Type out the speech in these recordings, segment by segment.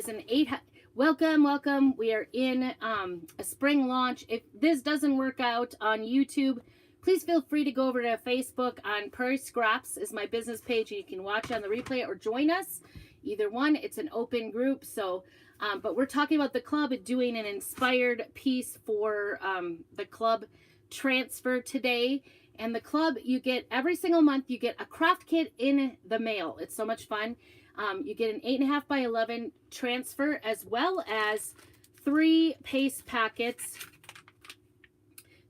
It's an welcome. We are in a spring launch. If this doesn't work out on YouTube, please feel free to go over to Facebook on Prairie Scraps is my business page, and you can watch on the replay or join us. Either one, it's an open group. So, but we're talking about the club and doing an inspired piece for the club transfer today. And the club, you get every single month, you get a craft kit in the mail. It's so much fun. You get an 8.5 by 11 transfer, as well as 3 paste packets.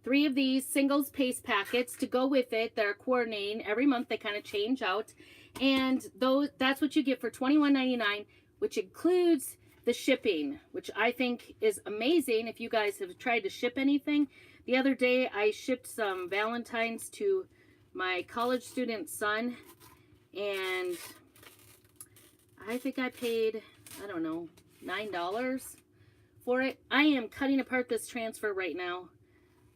3 of these singles paste packets to go with it. They're coordinating every month. They kind of change out, and that's what you get for $21.99, which includes the shipping, which I think is amazing. If you guys have tried to ship anything, the other day I shipped some Valentines to my college student son, and I think I paid, I don't know, $9 for it. I am cutting apart this transfer right now.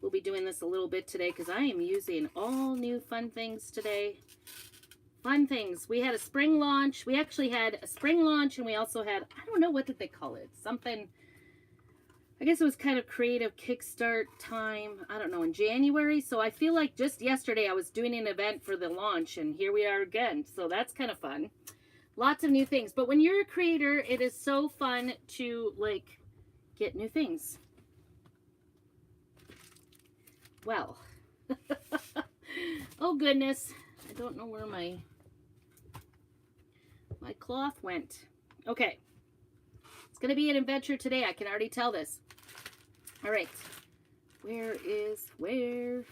We'll be doing this a little bit today because I am using all new fun things today. Fun things. We had a spring launch. We actually had a spring launch, and we also had, I don't know, what did they call it? Something, I guess it was kind of creative kickstart time. I don't know, in January. So I feel like just yesterday I was doing an event for the launch, and here we are again. So that's kind of fun. Lots of new things. But when you're a creator, it is so fun to, like, get new things. Well, oh goodness, I don't know where my cloth went. Okay, it's gonna be an adventure today. I can already tell this. All right, where?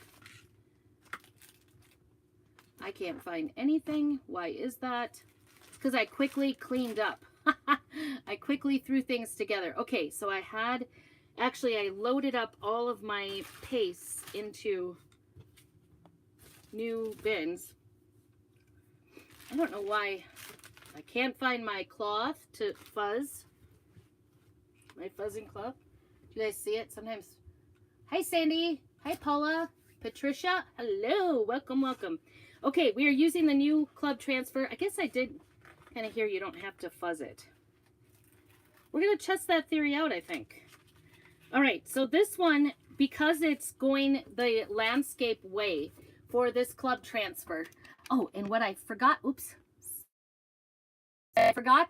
I can't find anything. Why is that? It's because I quickly cleaned up. I quickly threw things together. Okay, so I loaded up all of my pastes into new bins. I don't know why I can't find my cloth to fuzz. My fuzzing cloth. Do you guys see it? Sometimes. Hi, Sandy. Hi, Paula. Patricia. Hello. Welcome. Okay, we are using the new club transfer. I guess I did kind of hear you don't have to fuzz it. We're going to test that theory out, I think. All right, so this one, because it's going the landscape way for this club transfer. Oh, and what I forgot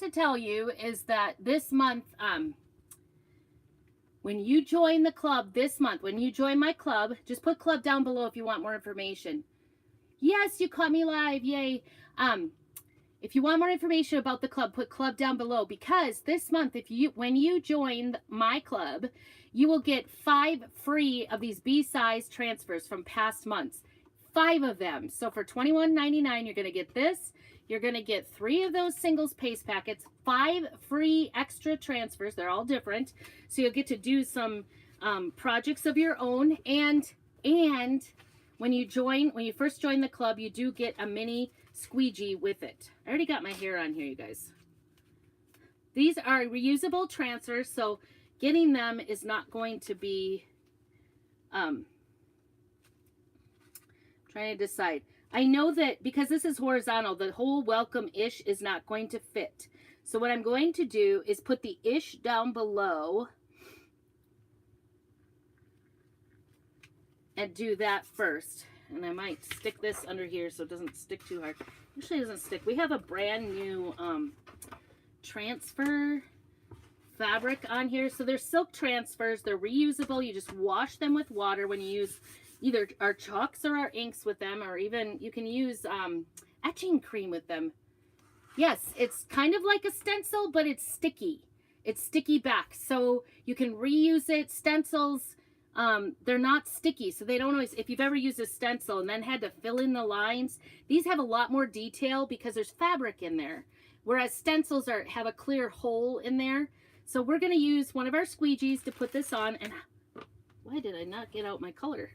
to tell you is that this month, when you join the club this month, when you join my club, just put club down below if you want more information. Yes, you caught me live, yay. If you want more information about the club, put club down below, because this month, when you join my club, you will get 5 free of these B-size transfers from past months. 5 of them. So for $21.99, you're going to get this. You're going to get 3 of those singles paste packets, 5 free extra transfers. They're all different. So you'll get to do some projects of your own. And when you first join the club, you do get a mini squeegee with it. I already got my hair on here, you guys. These are reusable transfers, so getting them is not going to be trying to decide. I know that because this is horizontal, the whole welcome-ish is not going to fit. So what I'm going to do is put the ish down below and do that first. And I might stick this under here so it doesn't stick too hard. Usually it doesn't stick. We have a brand new transfer fabric on here. So they're silk transfers. They're reusable. You just wash them with water when you use either our chalks or our inks with them, or even you can use etching cream with them. Yes, it's kind of like a stencil, but it's sticky. It's sticky back. So you can reuse it. Stencils, they're not sticky, so they don't always, if you've ever used a stencil and then had to fill in the lines, these have a lot more detail because there's fabric in there, whereas stencils have a clear hole in there. So we're going to use one of our squeegees to put this on. And why did I not get out my color?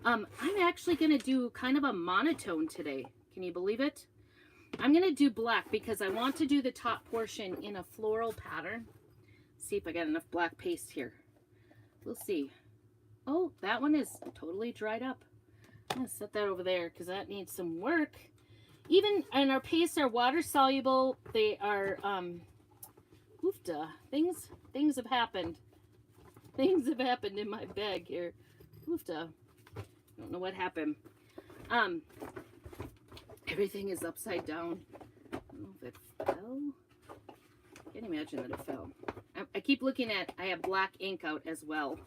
I'm actually going to do kind of a monotone today. Can you believe it? I'm going to do black because I want to do the top portion in a floral pattern. See if I got enough black paste here. We'll see. Oh, that one is totally dried up. I'm going to set that over there because that needs some work. And our pastes are water soluble. They are Oofta. Things have happened. Things have happened in my bag here. Oofta. Don't know what happened. Everything is upside down. I don't know if it fell. Can't imagine that it fell. I keep looking at, I have black ink out as well.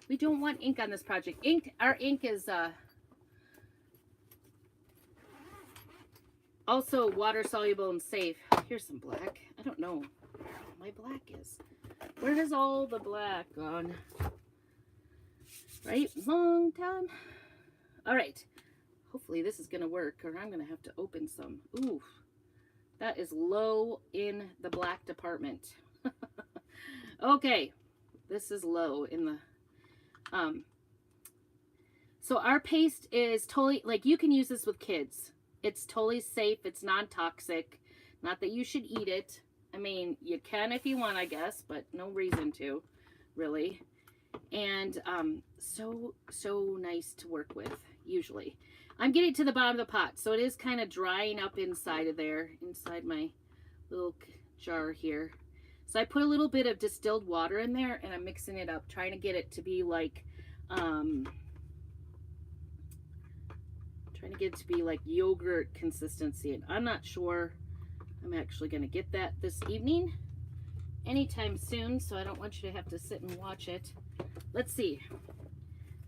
We don't want ink on this project. Our ink is also water soluble and safe. Here's some black. I don't know where my black is. Where has all the black gone? Right? Long time. All right. Hopefully this is going to work, or I'm going to have to open some. Ooh, that is low in the black department. Okay. This is low in the... So our paste is totally, like, you can use this with kids. It's totally safe. It's non-toxic. Not that you should eat it. I mean, you can if you want, I guess, but no reason to, really. And so nice to work with, usually. I'm getting to the bottom of the pot, so it is kind of drying up inside of there, inside my little jar here. So I put a little bit of distilled water in there, and I'm mixing it up, trying to get it to be like, yogurt consistency. And I'm not sure I'm actually going to get that this evening anytime soon, so I don't want you to have to sit and watch it. Let's see.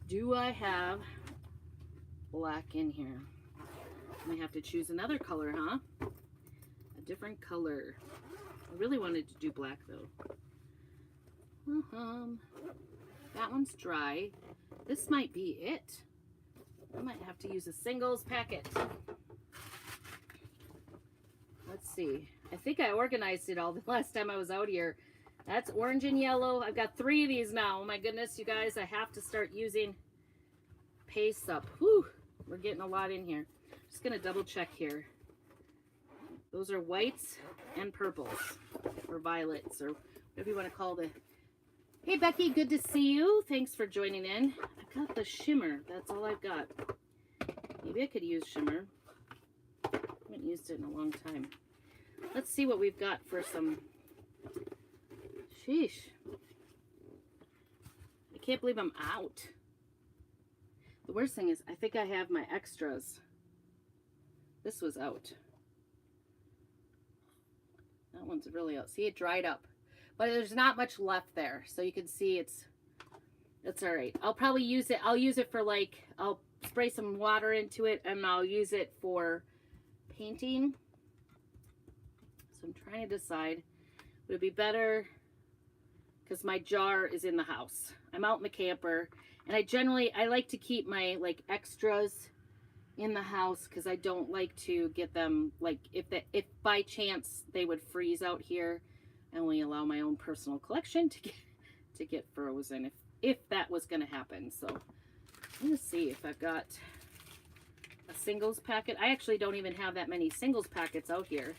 Do I have black in here? I may have to choose another color, huh? A different color. I really wanted to do black, though. That one's dry. This might be it. I might have to use a singles packet. Let's see. I think I organized it all the last time I was out here. That's orange and yellow. I've got 3 of these now. Oh my goodness, you guys. I have to start using paste up. Whew. We're getting a lot in here. Just going to double check here. Those are whites and purples. Or violets. Or whatever you want to call the... Hey, Becky. Good to see you. Thanks for joining in. I've got the shimmer. That's all I've got. Maybe I could use shimmer. I haven't used it in a long time. Let's see what we've got for some... Sheesh. I can't believe I'm out. The worst thing is, I think I have my extras. This was out. That one's really out. See, it dried up. But there's not much left there. So you can see it's all right. I'll probably use it. I'll use it for, like, I'll spray some water into it and I'll use it for painting. So I'm trying to decide, would it be better, because my jar is in the house. I'm out in the camper, and I like to keep my, like, extras in the house, because I don't like to get them, like, if by chance they would freeze out here, I only allow my own personal collection to get frozen if that was going to happen. So I'm going to see if I've got a singles packet. I actually don't even have that many singles packets out here,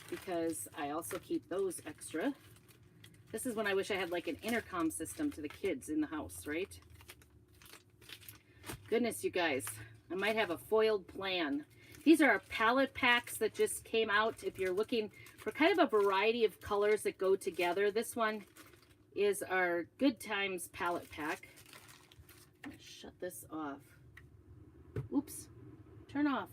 because I also keep those extra. This is when I wish I had, like, an intercom system to the kids in the house, right? Goodness, you guys. I might have a foiled plan. These are our palette packs that just came out. If you're looking for kind of a variety of colors that go together, this one is our Good Times palette pack. I'm going to shut this off. Oops. Turn off.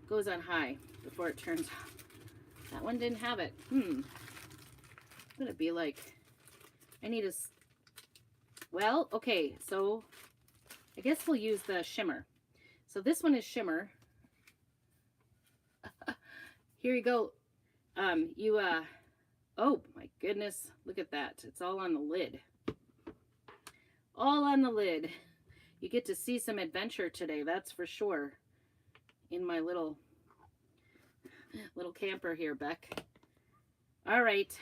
Goes on high before it turns off. That one didn't have it. What would it be like? I need a... Well, okay, so I guess we'll use the shimmer. So this one is shimmer. Here you go. Oh my goodness, look at that. It's all on the lid. All on the lid. You get to see some adventure today, that's for sure. In my little camper here, Beck. All right.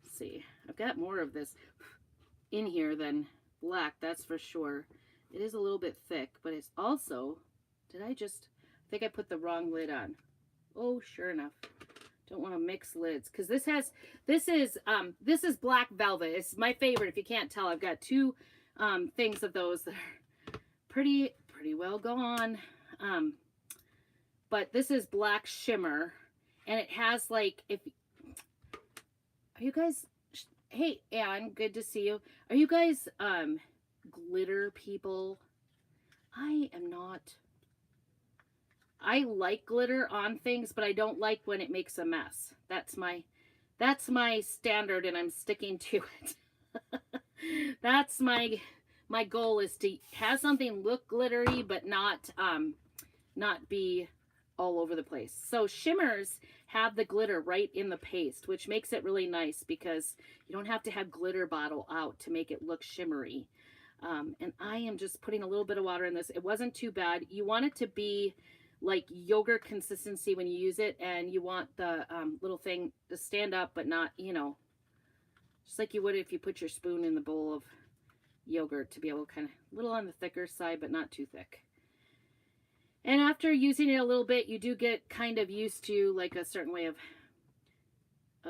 Let's see. I've got more of this in here than black, that's for sure. It is a little bit thick, but it's also, I think I put the wrong lid on. Oh, sure enough. Don't want to mix lids, because this is black velvet. It's my favorite. If you can't tell, I've got 2 things of those that are pretty well gone. but this is black shimmer, and it has like, if are you guys, hey Anne, good to see you. Are you guys glitter people? I am not. I like glitter on things, but I don't like when it makes a mess. That's my standard, and I'm sticking to it. That's my goal, is to have something look glittery but not be all over the place. So shimmers have the glitter right in the paste, which makes it really nice because you don't have to have glitter bottle out to make it look shimmery. And I am just putting a little bit of water in this. It wasn't too bad. You want it to be like yogurt consistency when you use it, and you want the little thing to stand up but not, you know, just like you would if you put your spoon in the bowl of yogurt, to be able to kind of a little on the thicker side but not too thick. And after using it a little bit, you do get kind of used to like a certain way of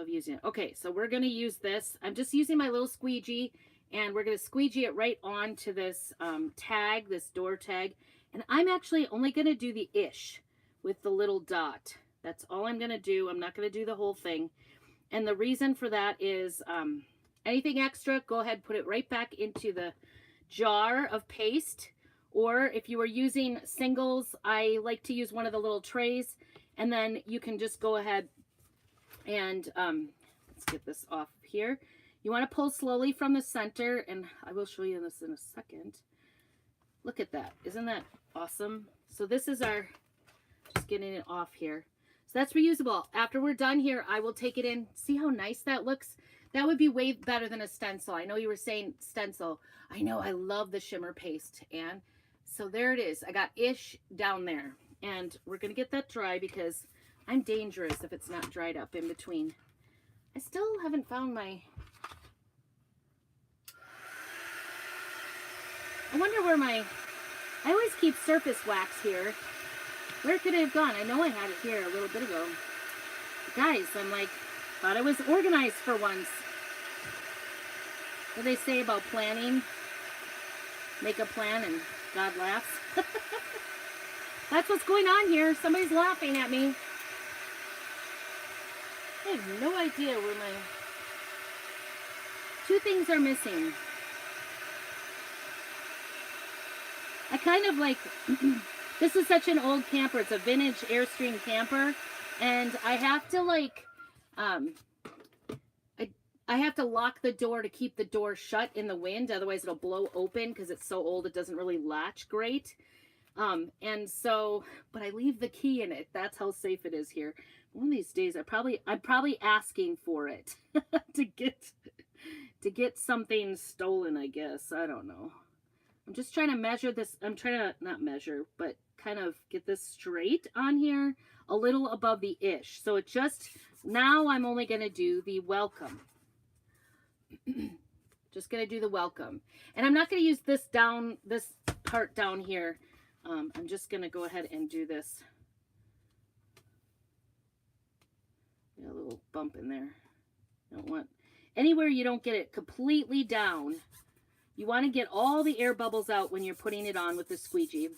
using it. Okay, so we're going to use this. I'm just using my little squeegee, and we're going to squeegee it right onto this tag, this door tag. And I'm actually only going to do the ish with the little dot. That's all I'm going to do. I'm not going to do the whole thing. And the reason for that is anything extra, go ahead, put it right back into the jar of paste. Or if you were using singles, I like to use one of the little trays, and then you can just go ahead and let's get this off here. You want to pull slowly from the center, and I will show you this in a second. Look at that. Isn't that awesome? So this is our, just getting it off here. So that's reusable. After we're done here, I will take it in. See how nice that looks? That would be way better than a stencil. I know you were saying stencil. I know, I love the shimmer paste. And so there it is. I got ish down there. And we're going to get that dry because I'm dangerous if it's not dried up in between. I still haven't found my... I wonder where my... I always keep surface wax here. Where could it have gone? I know I had it here a little bit ago. Guys, I'm like, thought I was organized for once. What do they say about planning? Make a plan and God laughs. That's what's going on here. Somebody's laughing at me. I have no idea where my... Two things are missing. I kind of like... This is such an old camper. It's a vintage Airstream camper. And I have to like... I have to lock the door to keep the door shut in the wind. Otherwise it'll blow open because it's so old it doesn't really latch great. And so, but I leave the key in it. That's how safe it is here. One of these days I'm probably asking for it to get something stolen, I guess. I don't know. I'm just trying to measure this. I'm trying to not measure, but kind of get this straight on here, a little above the ish. So it just, now I'm only going to do the welcome. Just going to do the welcome. And I'm not going to use this down, this part down here. I'm just going to go ahead and do this. Got a little bump in there. Don't want, anywhere you don't get it completely down, you want to get all the air bubbles out when you're putting it on with the squeegee.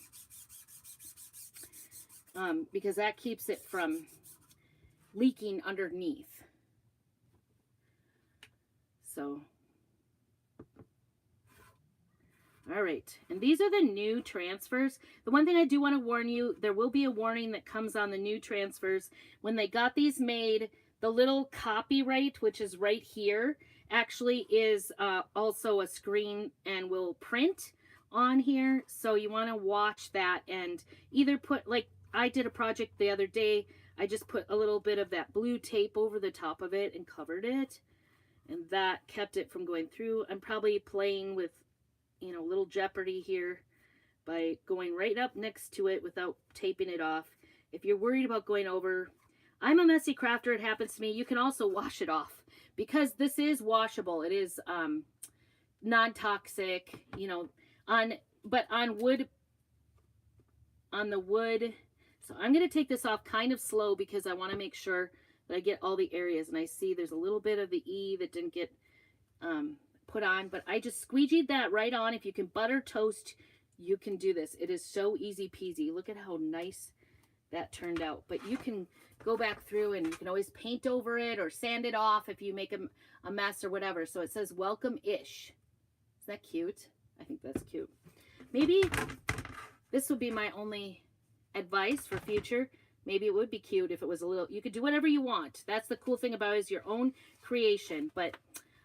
Because that keeps it from leaking underneath. So, all right. And these are the new transfers. The one thing I do want to warn you, there will be a warning that comes on the new transfers. When they got these made, the little copyright, which is right here, actually is also a screen and will print on here. So you want to watch that and either put, like I did a project the other day, I just put a little bit of that blue tape over the top of it and covered it. And that kept it from going through. I'm probably playing with, you know, a little jeopardy here by going right up next to it without taping it off. If you're worried about going over, I'm a messy crafter. It happens to me. You can also wash it off because this is washable. It is non-toxic, you know, but on wood, on the wood. So I'm going to take this off kind of slow because I want to make sure that I get all the areas. And I see there's a little bit of the E that didn't get put on, but I just squeegeed that right on. If you can butter toast, you can do this. It is so easy peasy. Look at how nice that turned out. But you can go back through and you can always paint over it or sand it off if you make a mess or whatever. So it says welcome-ish. Is that cute? I think that's cute. Maybe this would be my only advice for future. Maybe it would be cute if it was a little, you could do whatever you want. That's the cool thing about it, is your own creation. But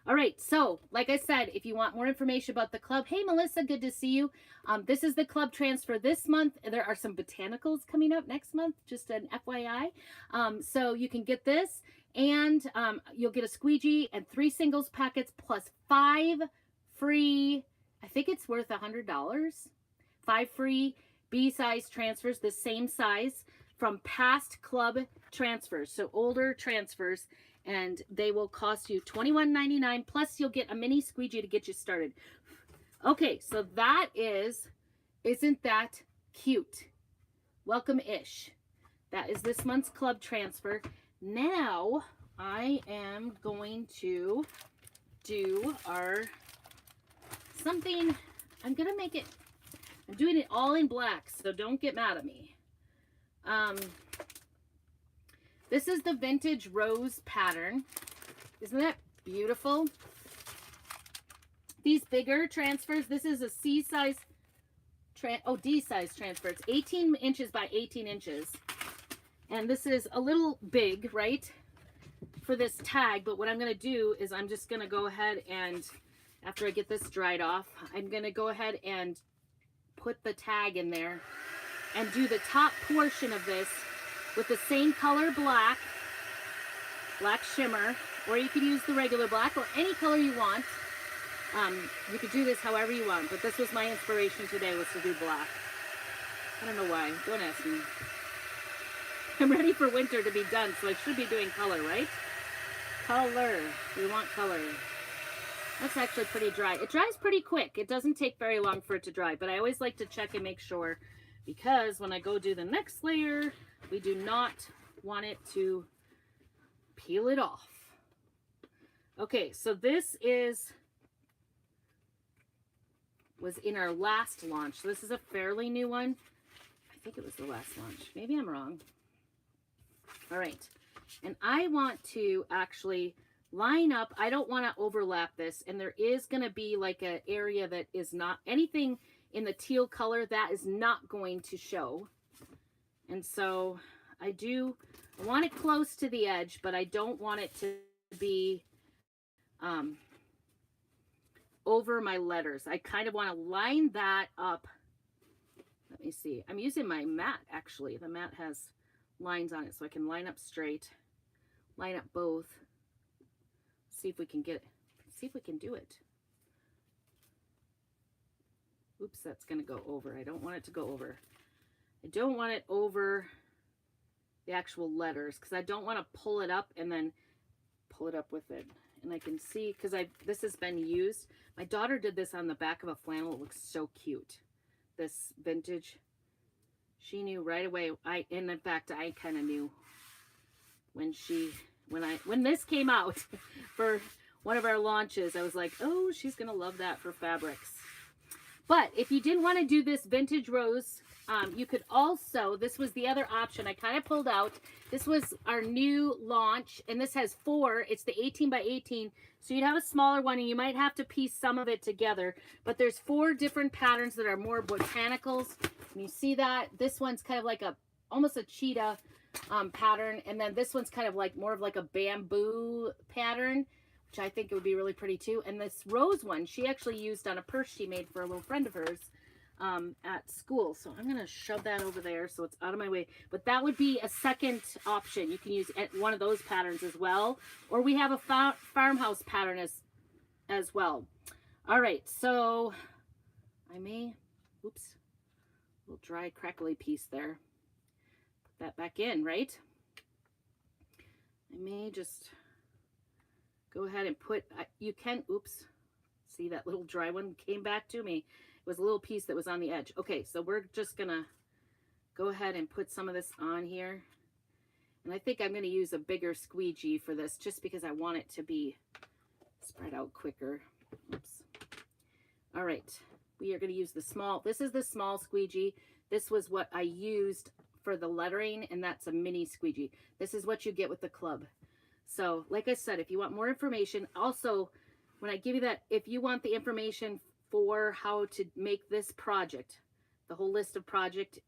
all right, so like I said, if you want more information about the club, hey Melissa, good to see you. This is the club transfer this month. There are some botanicals coming up next month, just an FYI. So you can get this, and you'll get a squeegee and 3 singles packets plus 5 free, I think it's worth $100. 5 free B-size transfers, the same size from past club transfers, so older transfers. And they will cost you $21.99, plus you'll get a mini squeegee to get you started. Okay, so that isn't that cute? Welcome-ish. That is this month's club transfer. Now, I am going to do something. I'm going to make it, I'm doing it all in black, so don't get mad at me. This is the vintage rose pattern. Isn't that beautiful? These bigger transfers, this is a C-size, D-size transfer. It's 18 inches by 18 inches. And this is a little big, right, for this tag. But what I'm going to do is I'm just going to go ahead and, after I get this dried off, I'm going to go ahead and put the tag in there and do the top portion of this with the same color black shimmer, or you could use the regular black or any color you want. You could do this however you want, but this was my inspiration today, was to do black. I don't know why, don't ask me. I'm ready for winter to be done, so I should be doing color, right? Color, we want color. That's actually pretty dry. It dries pretty quick. It doesn't take very long for it to dry, but I always like to check and make sure, because when I go do the next layer, we do not want it to peel it off. Okay, so this was in our last launch. This is a fairly new one. I think it was the last launch. Maybe I'm wrong. All right, and I want to actually line up. I don't want to overlap this, and there is going to be like an area that is not anything in the teal color that is not going to show. And so I want it close to the edge, but I don't want it to be over my letters. I kind of want to line that up. Let me see. I'm using my mat, actually. The mat has lines on it, so I can line up straight, line up both. See if we can do it. Oops, that's going to go over. I don't want it to go over. I don't want it over the actual letters, because I don't want to pull it up and then pull it up with it. And I can see, because this has been used. My daughter did this on the back of a flannel. It looks so cute. This vintage. She knew right away. And in fact, I kind of knew when this came out for one of our launches. I was like, oh, she's going to love that for fabrics. But if you didn't want to do this vintage rose, you could also, this was the other option I kind of pulled out. This was our new launch, and this has 4. It's the 18 by 18. So you'd have a smaller one, and you might have to piece some of it together. But there's 4 different patterns that are more botanicals. And you see that? This one's kind of like almost a cheetah pattern. And then this one's kind of like more of like a bamboo pattern, which I think it would be really pretty too. And this rose one, she actually used on a purse she made for a little friend of hers at school. So I'm going to shove that over there so it's out of my way. But that would be a second option. You can use one of those patterns as well. Or we have a farmhouse pattern as well. All right, so I may, oops, a little dry crackly piece there. Put that back in, right? I may just go ahead and oops, see that little dry one came back to me. It was a little piece that was on the edge. Okay, so we're just gonna go ahead and put some of this on here. And I think I'm gonna use a bigger squeegee for this just because I want it to be spread out quicker. Oops. All right, we are gonna use the small, this is the small squeegee. This was what I used for the lettering, and that's a mini squeegee. This is what you get with the club. So like I said, if you want more information, also when I give you that, if you want the information for how to make this project, the whole list of project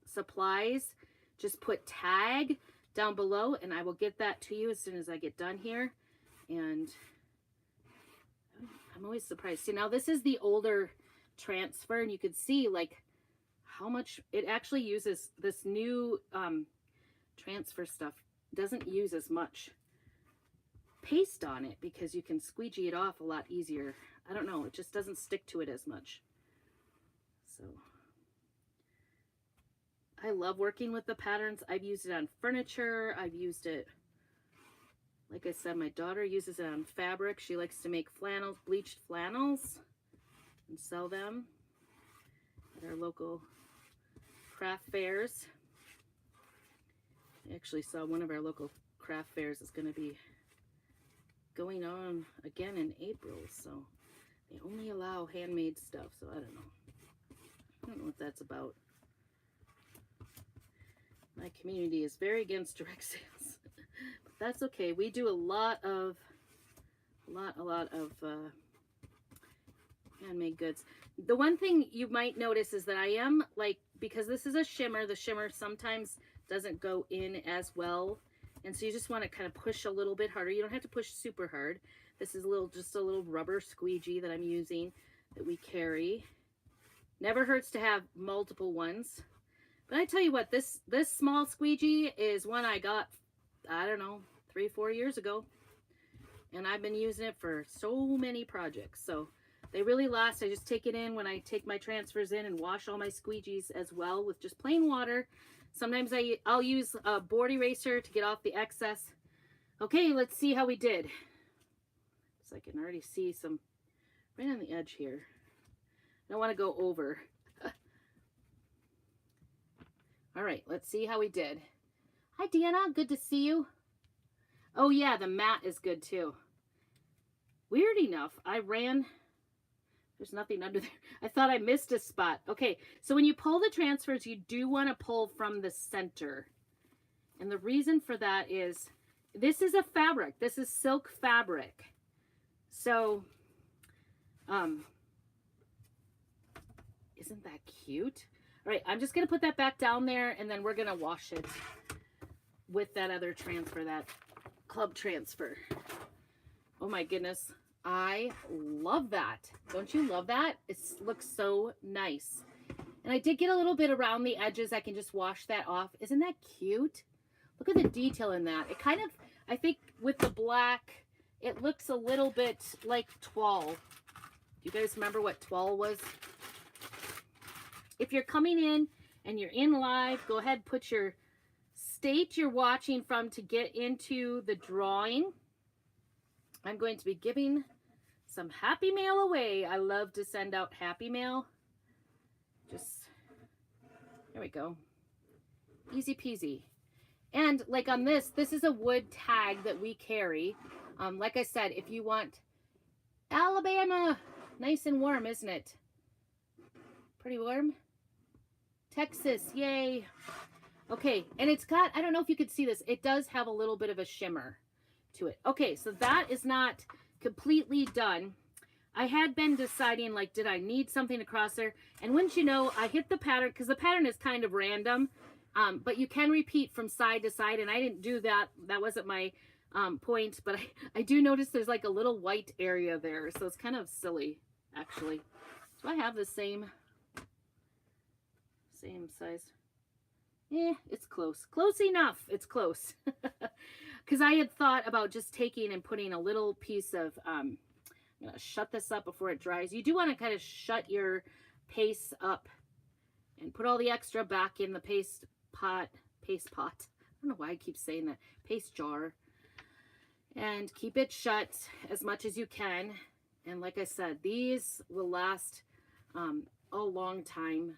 supplies, just put tag down below and I will get that to you as soon as I get done here. And I'm always surprised. See, now this is the older transfer, and you could see like how much it actually uses. This new transfer stuff doesn't use as much paste on it because you can squeegee it off a lot easier. I don't know, it just doesn't stick to it as much. So I love working with the patterns. I've used it on furniture. I've used it, like I said, my daughter uses it on fabric. She likes to make flannels, bleached flannels, and sell them at our local craft fairs. I actually saw one of our local craft fairs is going to be going on again in April, so they only allow handmade stuff, so I don't know what that's about. My community is very against direct sales, but that's okay. We do a lot of handmade goods. The one thing you might notice is that I am like, because this is a shimmer, the shimmer sometimes doesn't go in as well. And so you just want to kind of push a little bit harder. You don't have to push super hard. This is just a little rubber squeegee that I'm using that we carry. Never hurts to have multiple ones. But I tell you what, this small squeegee is one I got, I don't know, 3-4 years ago. And I've been using it for so many projects. So they really last. I just take it in when I take my transfers in and wash all my squeegees as well with just plain water. Sometimes I'll use a board eraser to get off the excess. Okay, let's see how we did. So I can already see some right on the edge here. I don't want to go over. All right, let's see how we did. Hi, Deanna. Good to see you. Oh, yeah, the mat is good, too. Weird enough, there's nothing under there. I thought I missed a spot. Okay, so when you pull the transfers, you do want to pull from the center. And the reason for that is, this is a fabric. This is silk fabric. So, isn't that cute? All right, I'm just going to put that back down there, and then we're going to wash it with that other transfer, that club transfer. Oh my goodness. I love that. Don't you love that? It looks so nice. And I did get a little bit around the edges. I can just wash that off. Isn't that cute? Look at the detail in that. It kind of, I think with the black, it looks a little bit like toile. Do you guys remember what toile was? If you're coming in and you're in live, go ahead, put your state you're watching from to get into the drawing. I'm going to be giving some happy mail away. I love to send out happy mail. There we go. Easy peasy. And like on this is a wood tag that we carry. Like I said, if you want Alabama, nice and warm, isn't it? Pretty warm. Texas, yay. Okay, and it's got, I don't know if you could see this, it does have a little bit of a shimmer to it. Okay, so that is not completely done. I had been deciding, like, did I need something across there? And wouldn't you know, I hit the pattern, because the pattern is kind of random, but you can repeat from side to side, and I didn't do that. That wasn't my point, but I do notice there's like a little white area there, so it's kind of silly, actually. Do I have the same size? Yeah, it's close. Close enough. It's close. Because I had thought about just taking and putting a little piece of, I'm going to shut this up before it dries. You do want to kind of shut your paste up and put all the extra back in the paste pot. I don't know why I keep saying that. Paste jar. And keep it shut as much as you can. And like I said, these will last a long time.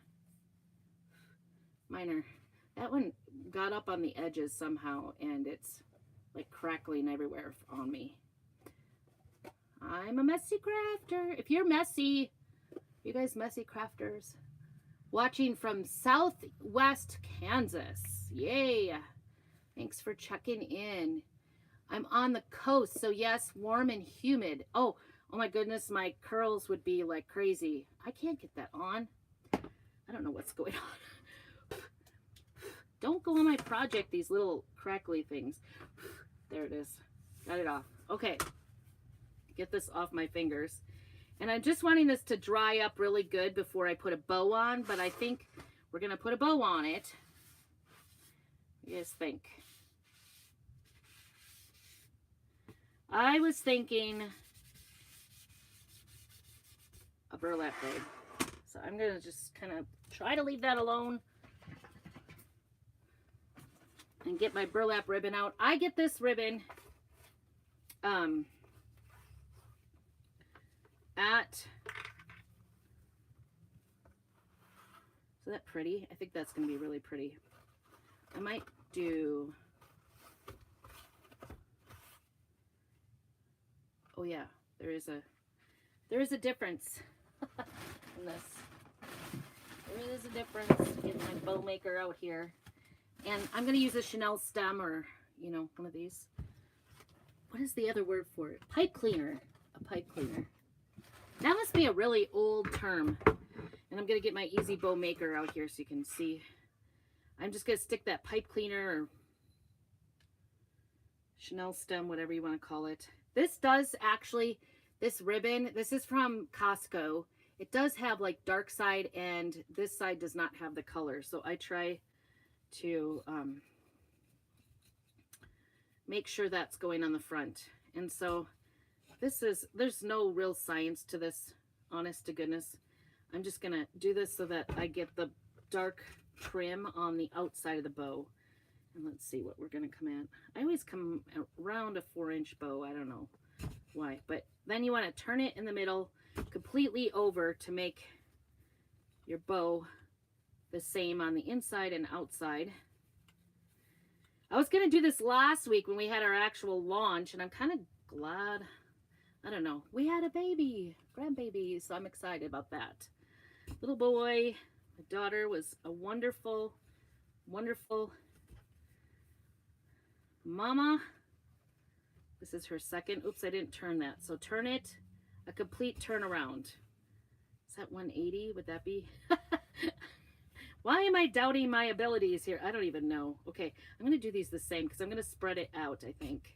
That one got up on the edges somehow, and it's like crackling everywhere on me. I'm a messy crafter. If you're messy, you guys messy crafters, Watching from Southwest Kansas. Yay. Thanks for checking in. I'm on the coast, so yes, warm and humid. Oh my goodness, my curls would be like crazy. I can't get that on. I don't know what's going on. Don't go on my project, these little crackly things. There it is. Got it off. Okay. Get this off my fingers. And I'm just wanting this to dry up really good before I put a bow on, but I think we're going to put a bow on it. What do you guys think? I was thinking a burlap bag. So I'm going to just kind of try to leave that alone and get my burlap ribbon out. I get this ribbon at, is that pretty? I think that's going to be really pretty. I might do, oh yeah, there is a difference in this. There is a difference. Get my bow maker out here. And I'm going to use a Chanel stem or, you know, one of these. What is the other word for it? Pipe cleaner. A pipe cleaner. That must be a really old term. And I'm going to get my easy bow maker out here so you can see. I'm just going to stick that pipe cleaner or Chanel stem, whatever you want to call it. This does actually, this ribbon, this is from Costco. It does have like dark side and this side does not have the color. So I try to make sure that's going on the front. And so this is, there's no real science to this, honest to goodness. I'm just going to do this so that I get the dark trim on the outside of the bow. And let's see what we're going to come at. I always come around a 4-inch bow. I don't know why. But then you want to turn it in the middle completely over to make your bow the same on the inside and outside. I was going to do this last week when we had our actual launch, and I'm kind of glad. I don't know. We had a baby, grandbaby, so I'm excited about that. Little boy, my daughter was a wonderful, wonderful mama. This is her second. Oops, I didn't turn that. So turn it, a complete turnaround. Is that 180? Would that be? Why am I doubting my abilities here? I don't even know. Okay, I'm going to do these the same because I'm going to spread it out, I think.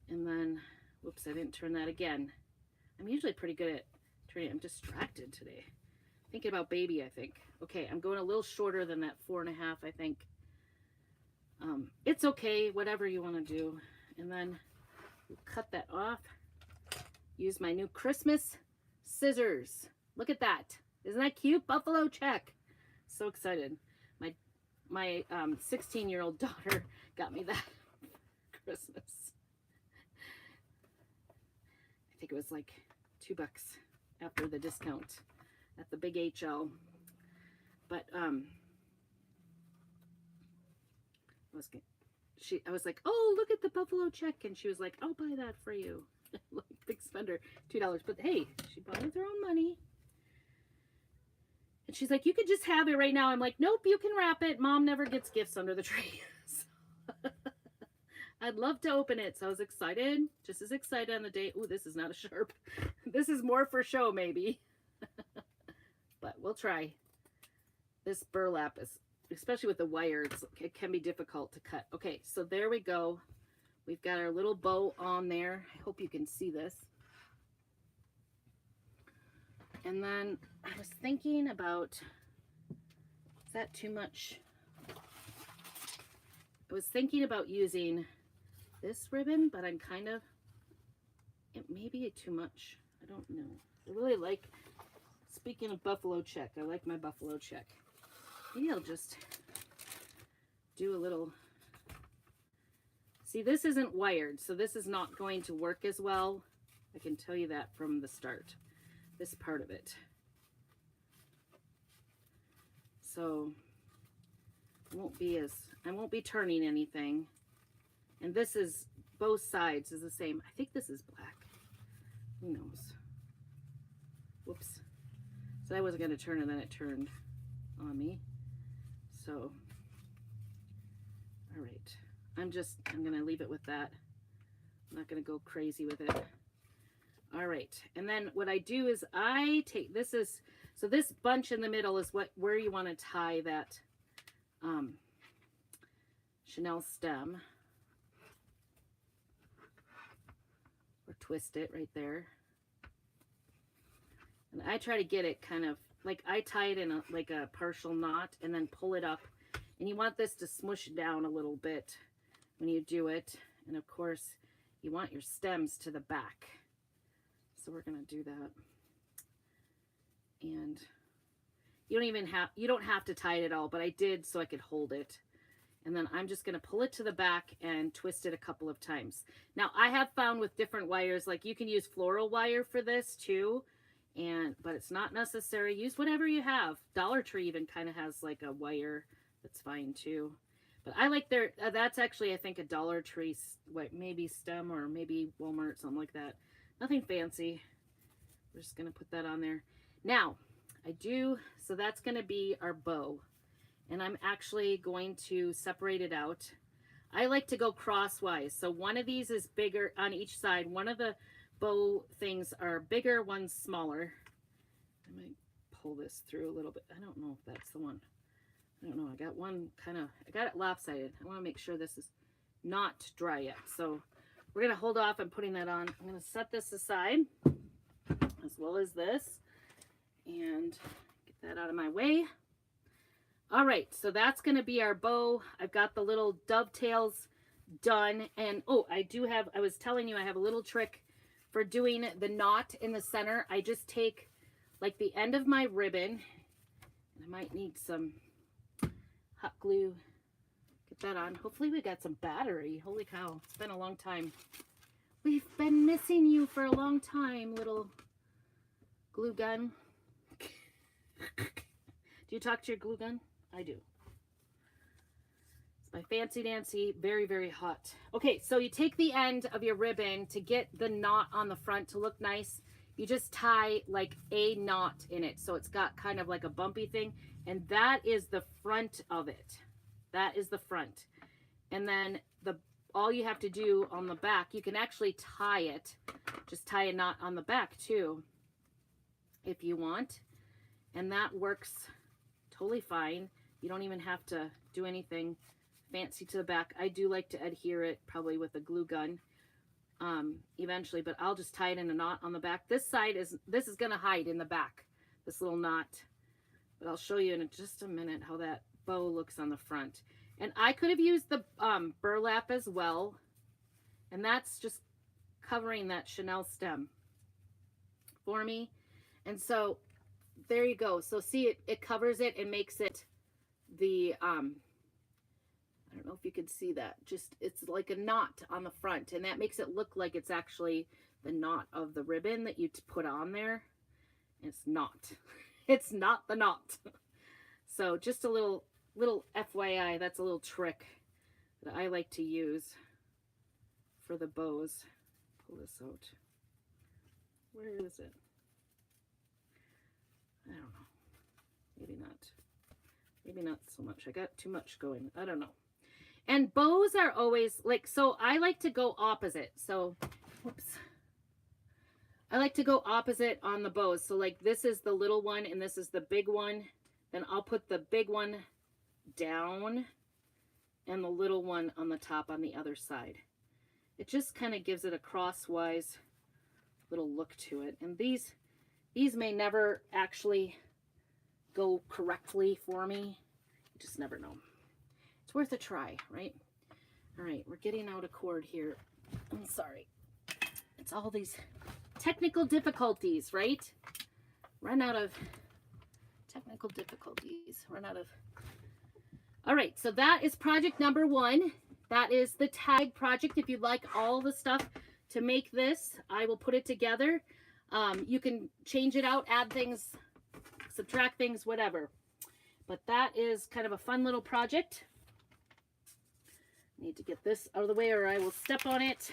And then, whoops, I didn't turn that again. I'm usually pretty good at turning. I'm distracted today. Thinking about baby, I think. Okay, I'm going a little shorter than that 4.5, I think. It's okay, whatever you want to do. And then we'll cut that off. Use my new Christmas scissors. Look at that. Isn't that cute? Buffalo check. So excited. My 16-year-old daughter got me that for Christmas. I think it was like $2 after the discount at the big HL. But I was like, oh, look at the buffalo check, and she was like, I'll buy that for you. Big spender, $2. But hey, she bought it with her own money. And she's like, you could just have it right now. I'm like, nope, you can wrap it. Mom never gets gifts under the tree. So I'd love to open it. So I was excited, just as excited on the day. Ooh, this is not a sharp. This is more for show, maybe. But we'll try. This burlap is, especially with the wires, it can be difficult to cut. Okay, so there we go. We've got our little bow on there. I hope you can see this. And then I was thinking about, is that too much? I was thinking about using this ribbon, but I'm kind of, it may be too much. I don't know. I really like, speaking of buffalo check, I like my buffalo check. Maybe I'll just do a little, see, this isn't wired, so this is not going to work as well. I can tell you that from the start. This part of it. So I won't be turning anything. And this is, both sides is the same. I think this is black. Who knows? Whoops. So I wasn't going to turn, and then it turned on me. So, all right. I'm going to leave it with that. I'm not going to go crazy with it. All right. And then what I do is I take, so this bunch in the middle is where you want to tie that Chanel stem. Or twist it right there. And I try to get it kind of, like I tie it in like a partial knot and then pull it up. And you want this to smush down a little bit when you do it. And of course, you want your stems to the back. So we're going to do that. And you don't have to tie it at all, but I did so I could hold it. And then I'm just going to pull it to the back and twist it a couple of times. Now, I have found with different wires, like you can use floral wire for this too, but it's not necessary. Use whatever you have. Dollar Tree even kind of has like a wire that's fine too. But I like that's actually, I think, a Dollar Tree, maybe stem or maybe Walmart, something like that. Nothing fancy. We're just going to put that on there. Now, so that's going to be our bow. And I'm actually going to separate it out. I like to go crosswise. So one of these is bigger on each side. One of the bow things are bigger, one's smaller. I might pull this through a little bit. I don't know if that's the one. I don't know. I got one I got it lopsided. I want to make sure this is not dry yet. So we're going to hold off on putting that on. I'm going to set this aside as well as this and get that out of my way. All right, so that's going to be our bow. I've got the little dovetails done. And oh, I was telling you I have a little trick for doing the knot in the center. I just take like the end of my ribbon. I might need some hot glue. Get that on. Hopefully we got some battery. Holy cow, it's been a long time. We've been missing you for a long time, little glue gun. Do you talk to your glue gun? I do. It's my fancy dancy, very, very hot. Okay, so you take the end of your ribbon to get the knot on the front to look nice. You just tie like a knot in it. So it's got kind of like a bumpy thing. And that is the front of it. That is the front. And then all you have to do on the back, you can actually tie it. Just tie a knot on the back too, if you want. And that works totally fine. You don't even have to do anything fancy to the back. I do like to adhere it probably with a glue gun eventually, but I'll just tie it in a knot on the back. This is going to hide in the back, this little knot. But I'll show you in just a minute how that bow looks on the front. And I could have used the burlap as well. And that's just covering that Chanel stem for me. And so there you go. So see, it covers it and makes it the, I don't know if you can see that. Just, it's like a knot on the front. And that makes it look like it's actually the knot of the ribbon that you put on there. It's not. It's not the knot. So just a little FYI, that's a little trick that I like to use for the bows. Pull this out. Where is it? I don't know. Maybe not. Maybe not so much. I got too much going. I don't know. And bows are always like, so I like to go opposite. So, whoops. I like to go opposite on the bows. So like this is the little one and this is the big one. Then I'll put the big one down and the little one on the top on the other side. It just kind of gives it a crosswise little look to it. And these may never actually go correctly for me. You just never know. It's worth a try, right? All right, we're getting out of cord here. I'm sorry. It's all these technical difficulties, right? Run out of technical difficulties. Run out of... All right, so that is project number 1. That is the tag project. If you'd like all the stuff to make this, I will put it together. You can change it out, add things, subtract things, whatever. But that is kind of a fun little project. Need to get this out of the way or I will step on it.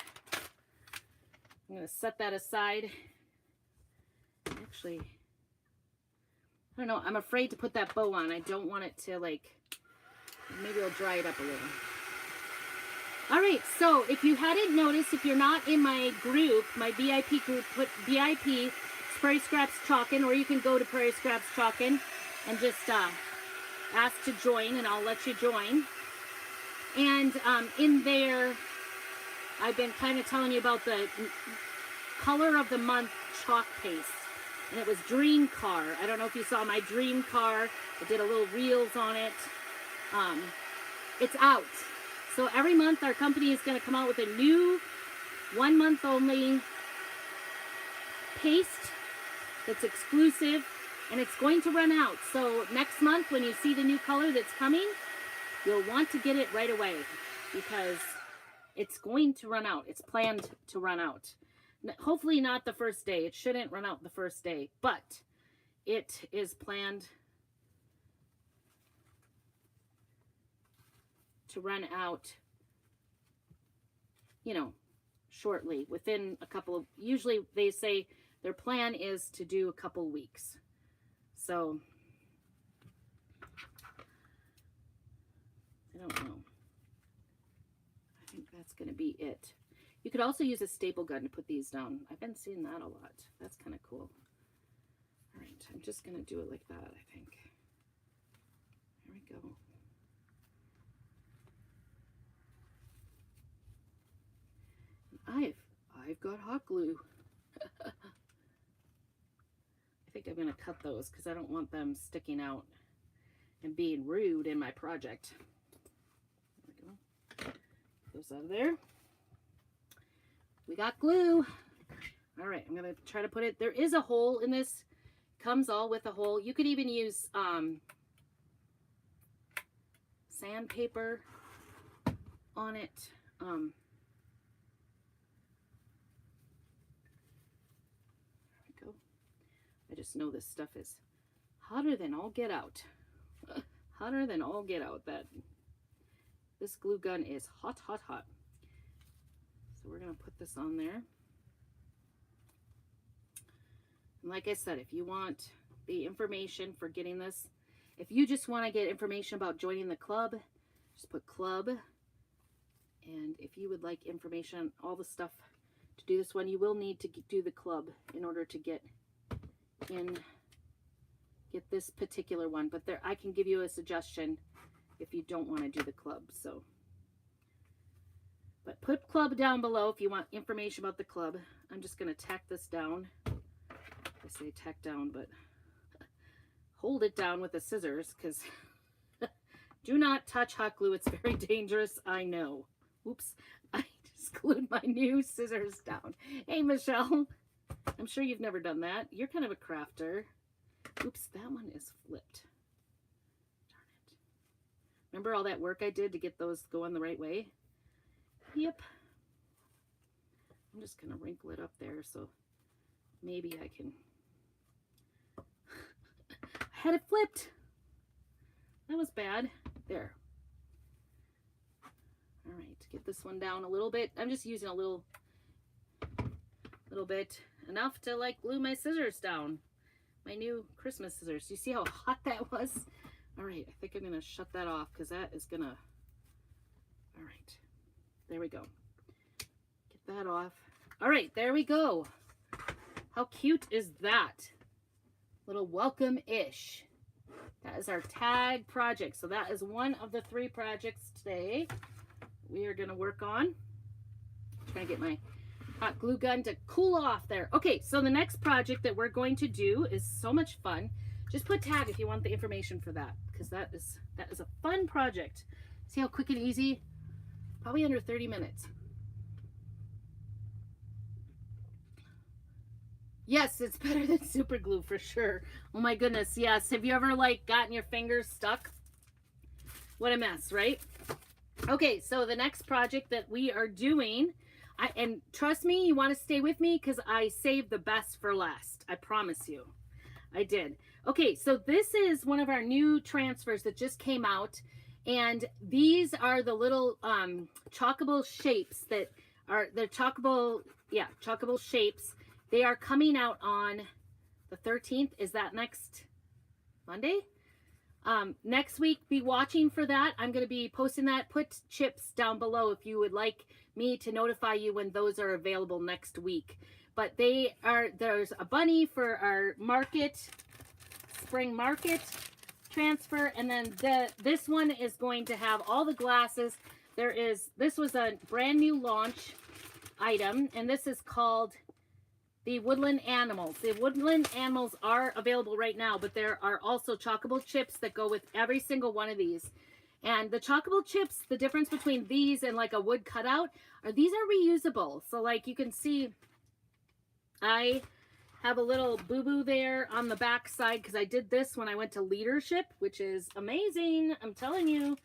I'm going to set that aside. Actually, don't know. I'm afraid to put that bow on. I don't want it to like, maybe I'll dry it up a little. All right, so if you hadn't noticed, if you're not in my group, my VIP group, put VIP Prairie Scraps Chalkin', or you can go to Prairie Scraps Chalkin' and just ask to join, and I'll let you join. And in there, I've been kind of telling you about the color of the month chalk paste, and it was Dream Car. I don't know if you saw my Dream Car. I did a little reels on it. It's out. So every month our company is going to come out with a new 1 month only paste that's exclusive, and it's going to run out. So next month when you see the new color that's coming, you'll want to get it right away because it's going to run out. It's planned to run out. Hopefully not the first day. It shouldn't run out the first day, but it is planned to run out, you know, shortly, within a couple of, usually they say their plan is to do a couple weeks. So I don't know. I think that's going to be it. You could also use a staple gun to put these down. I've been seeing that a lot. That's kind of cool. All right, I'm just going to do it like that, I think. There we go. I've got hot glue. I think I'm going to cut those because I don't want them sticking out and being rude in my project. There we go. Those out of there. We got glue. All right, I'm going to try to put it. There is a hole in this. Comes all with a hole. You could even use sandpaper on it. There we go. I just know this stuff is hotter than all get out. Hotter than all get out. This glue gun is hot, hot, hot. So we're going to put this on there. And like I said, if you want the information for getting this, if you just want to get information about joining the club, just put club. And if you would like information on all the stuff to do this one, you will need to do the club in order to get this particular one. But there, I can give you a suggestion if you don't want to do the club. So, but put club down below if you want information about the club. I'm just going to tack this down. I say tack down, but hold it down with the scissors because do not touch hot glue. It's very dangerous. I know. Oops. I just glued my new scissors down. Hey, Michelle. I'm sure you've never done that. You're kind of a crafter. Oops, that one is flipped. Darn it. Remember all that work I did to get those going the right way? Yep. I'm just going to wrinkle it up there so maybe I can... I had it flipped. That was bad. There. All right, get this one down a little bit. I'm just using a little bit, enough to like glue my scissors down. My new Christmas scissors. You see how hot that was? All right, I think I'm gonna shut that off because that is gonna, all right, there we go. Get that off. All right, there we go. How cute is that? Little welcome-ish. That is our tag project. So that is one of the 3 projects today we are gonna work on. Trying to get my hot glue gun to cool off there. Okay, so the next project that we're going to do is so much fun. Just put tag if you want the information for that, because that is a fun project. See how quick and easy? Probably under 30 minutes. Yes, it's better than super glue for sure. Oh my goodness, yes. Have you ever like gotten your fingers stuck? What a mess, right? Okay, so the next project that we are doing, and trust me, you want to stay with me because I saved the best for last. I promise you. I did. Okay, so this is one of our new transfers that just came out. And these are the little chalkable shapes that are, they're chalkable, yeah, chalkable shapes. They are coming out on the 13th. Is that next Monday. Next week, be watching for that. I'm going to be posting that. Put chips down below if you would like me to notify you when those are available next week. But there's a bunny for our spring market transfer, and then this one is going to have all the glasses. This was a brand new launch item, and this is called the Woodland Animals. The Woodland Animals are available right now, but there are also Chockable chips that go with every single one of these. And the Chockable chips, the difference between these and like a wood cutout, these are reusable. So like you can see, I have a little boo-boo there on the back side because I did this when I went to leadership, which is amazing. I'm telling you,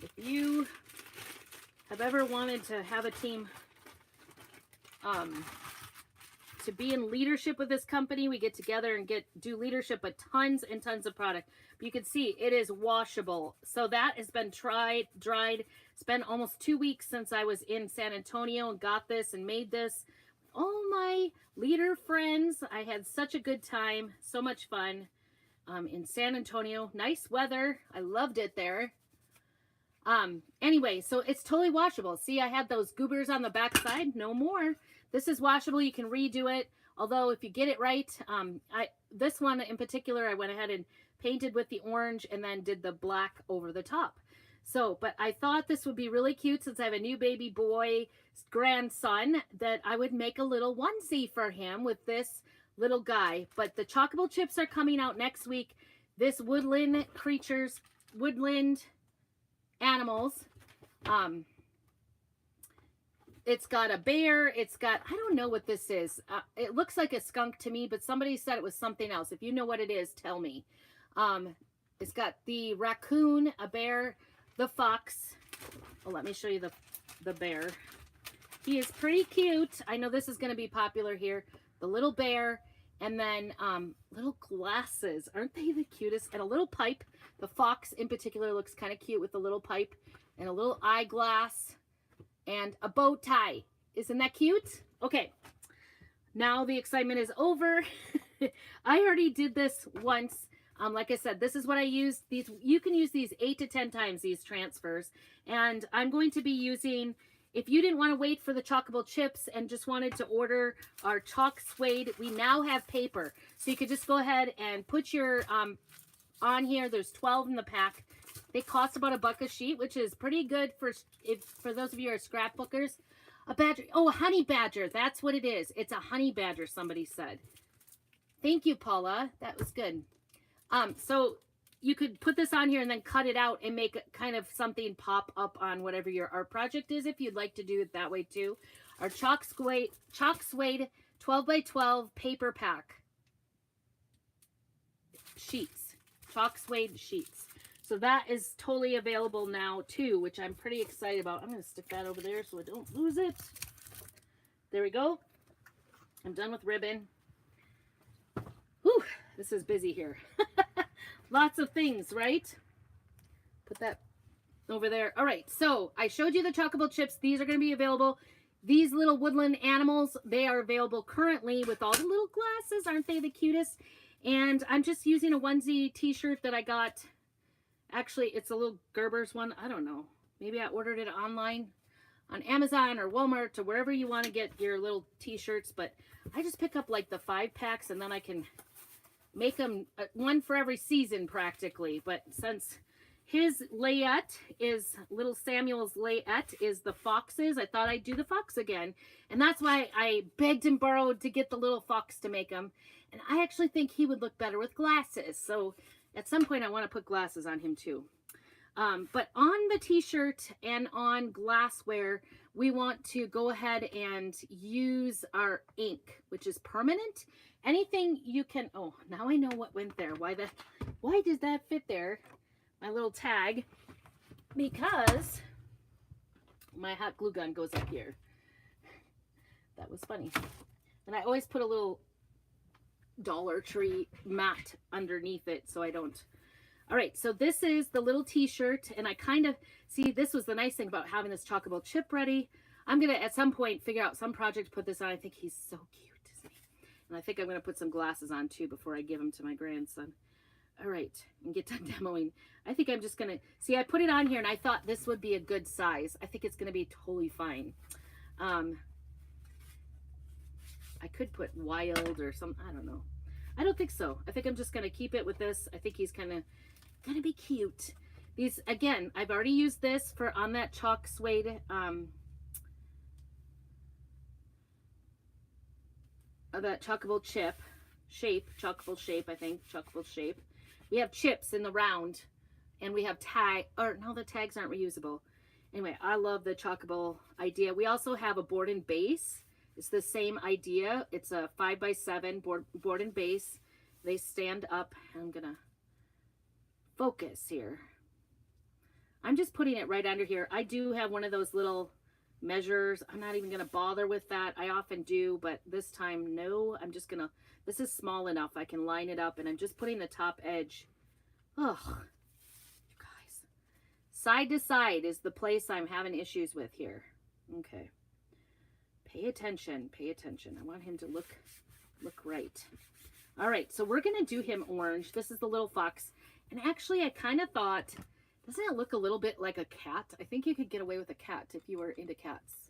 if you have ever wanted to have a team to be in leadership with this company, we get together and do leadership, but tons and tons of product. But you can see it is washable. So that has been dried. It's been almost 2 weeks since I was in San Antonio and got this and made this. All my leader friends, I had such a good time, so much fun in San Antonio. Nice weather. I loved it there. Anyway, so it's totally washable. See, I had those goobers on the back side. No more. This is washable. You can redo it. Although if you get it right, this one in particular, I went ahead and painted with the orange and then did the black over the top. So, but I thought this would be really cute since I have a new baby boy grandson, that I would make a little onesie for him with this little guy. But the Chockable chips are coming out next week. This Woodland Animals. It's got a bear. It's got, I don't know what this is. It looks like a skunk to me, but somebody said it was something else. If you know what it is, tell me. It's got the raccoon, a bear, the fox. Oh, let me show you the bear. He is pretty cute. I know this is going to be popular here. The little bear, and then little glasses. Aren't they the cutest? And a little pipe. The fox in particular looks kind of cute with a little pipe and a little eyeglass and a bow tie. Isn't that cute? Okay, now the excitement is over. I already did this once. Like I said, this is what I used. You can use these 8 to 10 times, these transfers. And I'm going to be using, if you didn't want to wait for the Chockable chips and just wanted to order our chalk suede, we now have paper. So you could just go ahead and put your, on here, there's 12 in the pack. They cost about $1 a sheet, which is pretty good for those of you who are scrapbookers. A badger, oh, a honey badger, that's what it is. It's a honey badger, somebody said. Thank you, Paula, that was good. So you could put this on here and then cut it out and make kind of something pop up on whatever your art project is, if you'd like to do it that way too. Our chalk suede 12 by 12 paper pack sheets, chalk suede sheets. So that is totally available now too, which I'm pretty excited about. I'm going to stick that over there so I don't lose it. There we go. I'm done with ribbon. Whew, this is busy here. Lots of things, right? Put that over there. All right, so I showed you the Chockable chips. These are going to be available. These little Woodland Animals, they are available currently with all the little glasses. Aren't they the cutest? And I'm just using a onesie t-shirt that I got. Actually, it's a little Gerber's one. I don't know. Maybe I ordered it online on Amazon or Walmart or wherever you want to get your little t-shirts. But I just pick up like the 5 packs and then I can make them one for every season practically. But since his layette is, little Samuel's layette is the foxes, I thought I'd do the fox again. And that's why I begged and borrowed to get the little fox to make them. And I actually think he would look better with glasses. So at some point I want to put glasses on him too. But on the t-shirt and on glassware, we want to go ahead and use our ink, which is permanent. Anything you can, oh, now I know what went there. Why did that fit there? My little tag. Because my hot glue gun goes up here. That was funny. And I always put a little Dollar Tree mat underneath it so I don't. All right, so this is the little t-shirt, and I kind of see, this was the nice thing about having this Chockable chip ready. I'm gonna at some point figure out some project to put this on. I think he's so cute, isn't he? And I think I'm gonna put some glasses on too before I give him to my grandson. All right, and get done demoing. I think I'm just gonna, see, I put it on here and I thought this would be a good size. I think it's gonna be totally fine. I could put wild or some, I don't know. I don't think so. I think I'm just gonna keep it with this. I think he's kind of gonna be cute. These, again, I've already used this for on that chalk suede that chalkable chalkable shape, I think, chalkable shape. We have chips in the round, and we have tag, or no, the tags aren't reusable. Anyway, I love the chalkable idea. We also have a board and base. It's the same idea. It's a 5x7 board and base. They stand up. I'm gonna focus here. I'm just putting it right under here. I do have one of those little measures. I'm not even gonna bother with that. I often do, but this time, no. I'm just gonna, this is small enough. I can line it up, and I'm just putting the top edge. Oh, you guys. Side to side is the place I'm having issues with here. Okay. Pay attention, pay attention. I want him to look right. All right, so we're gonna do him orange. This is the little fox. And actually, I kind of thought, doesn't it look a little bit like a cat? I think you could get away with a cat if you were into cats.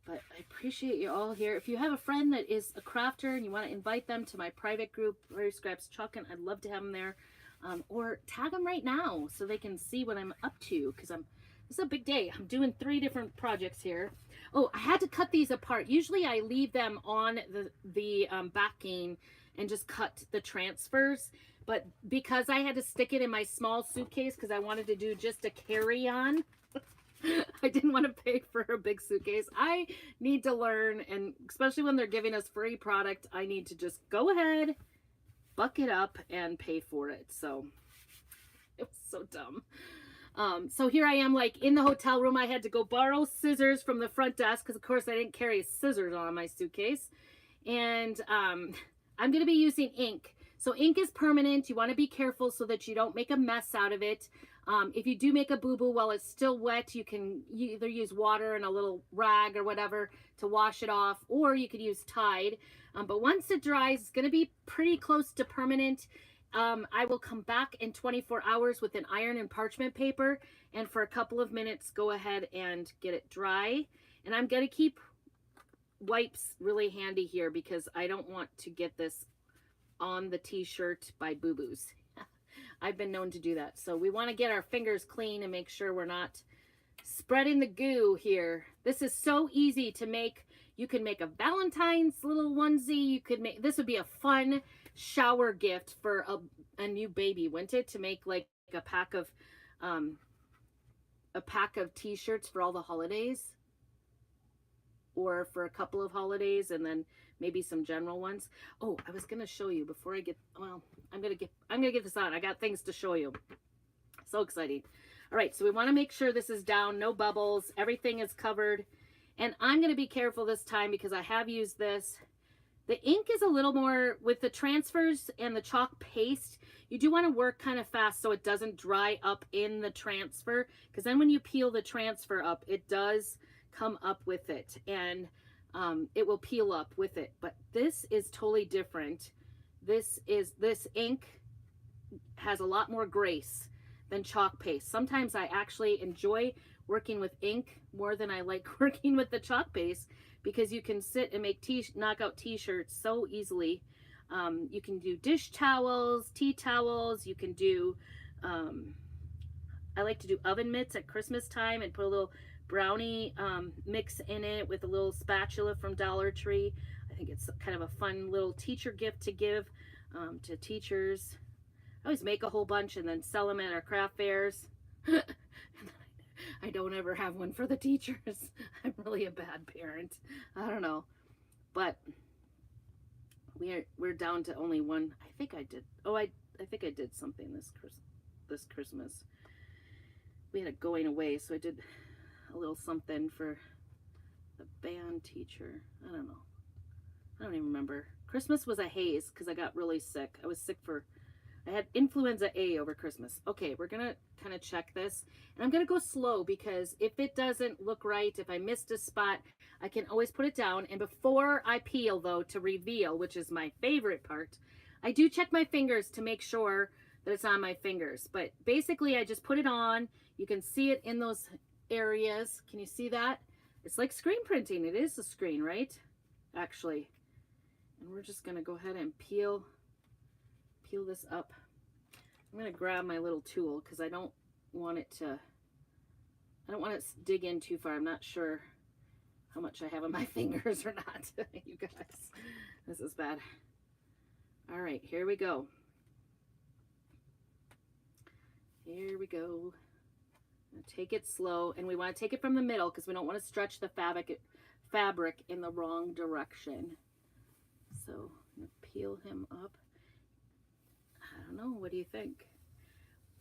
But I appreciate you all here. If you have a friend that is a crafter and you want to invite them to my private group, Prairie Scraps Chalkin', I'd love to have them there. Or tag them right now so they can see what I'm up to, because this is a big day. I'm doing 3 different projects here. Oh, I had to cut these apart. Usually I leave them on the backing and just cut the transfers, but because I had to stick it in my small suitcase because I wanted to do just a carry-on, I didn't want to pay for a big suitcase. I need to learn, and especially when they're giving us free product, I need to just go ahead, buck it up, and pay for it. So it was so dumb. So here I am, like in the hotel room. I had to go borrow scissors from the front desk because of course I didn't carry scissors on my suitcase. And I'm going to be using ink. So ink is permanent. You want to be careful so that you don't make a mess out of it. If you do make a boo-boo while it's still wet, you can either use water and a little rag or whatever to wash it off, or you could use Tide. But once it dries, it's going to be pretty close to permanent. I will come back in 24 hours with an iron and parchment paper, and for a couple of minutes, go ahead and get it dry. And I'm going to keep wipes really handy here because I don't want to get this on the t-shirt by boo-boos. I've been known to do that. So we want to get our fingers clean and make sure we're not spreading the goo here. This is so easy to make. You can make a Valentine's little onesie. You could make, this would be a fun shower gift for a new baby, wouldn't it? To make like a pack of t-shirts for all the holidays, or for a couple of holidays, and then maybe some general ones. Oh, I was gonna show you before I get, well, I'm gonna get this on. I got things to show you. So exciting. All right, so we want to make sure this is down, no bubbles, everything is covered. And I'm going to be careful this time because I have used this. The ink is a little more, with the transfers and the chalk paste, you do want to work kind of fast so it doesn't dry up in the transfer, because then when you peel the transfer up, it does come up with it, and it will peel up with it. But this is totally different. This ink has a lot more grace than chalk paste. Sometimes I actually enjoy working with ink more than I like working with the chalk paste, because you can sit and make knockout t-shirts so easily. You can do dish towels, tea towels. You can do, I like to do oven mitts at Christmas time and put a little brownie mix in it with a little spatula from Dollar Tree. I think it's kind of a fun little teacher gift to give to teachers. I always make a whole bunch and then sell them at our craft fairs. I don't ever have one for the teachers. I'm really a bad parent. I don't know. But we're down to only one. I think I did. Oh, I think I did something this Christmas. We had a going away, so I did a little something for the band teacher. I don't know. I don't even remember. Christmas was a haze because I got really sick. I was sick for I had influenza A over Christmas. Okay, we're going to kind of check this. And I'm going to go slow because if it doesn't look right, if I missed a spot, I can always put it down. And before I peel, though, to reveal, which is my favorite part, I do check my fingers to make sure that it's on my fingers. But basically, I just put it on. You can see it in those areas. Can you see that? It's like screen printing. It is a screen, right? Actually. And we're just going to go ahead and peel this up. I'm going to grab my little tool because I don't want it to dig in too far. I'm not sure how much I have on my fingers or not. You guys, this is bad. All right, here we go. Here we go. Take it slow, and we want to take it from the middle because we don't want to stretch the fabric in the wrong direction. So I'm going to peel him up. I don't know, what do you think?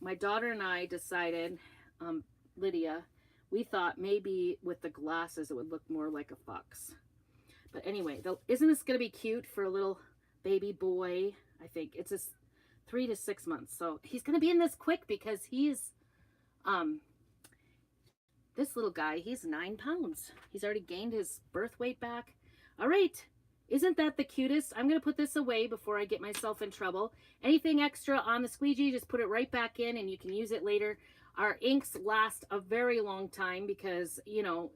My daughter and I decided, Lydia, we thought maybe with the glasses it would look more like a fox. But anyway, isn't this going to be cute for a little baby boy? I think it's just 3 to 6 months. So he's going to be in this quick because he's, this little guy, he's 9 pounds. He's already gained his birth weight back. All right. Isn't that the cutest? I'm going to put this away before I get myself in trouble. Anything extra on the squeegee, just put it right back in and you can use it later. Our inks last a very long time because, you know,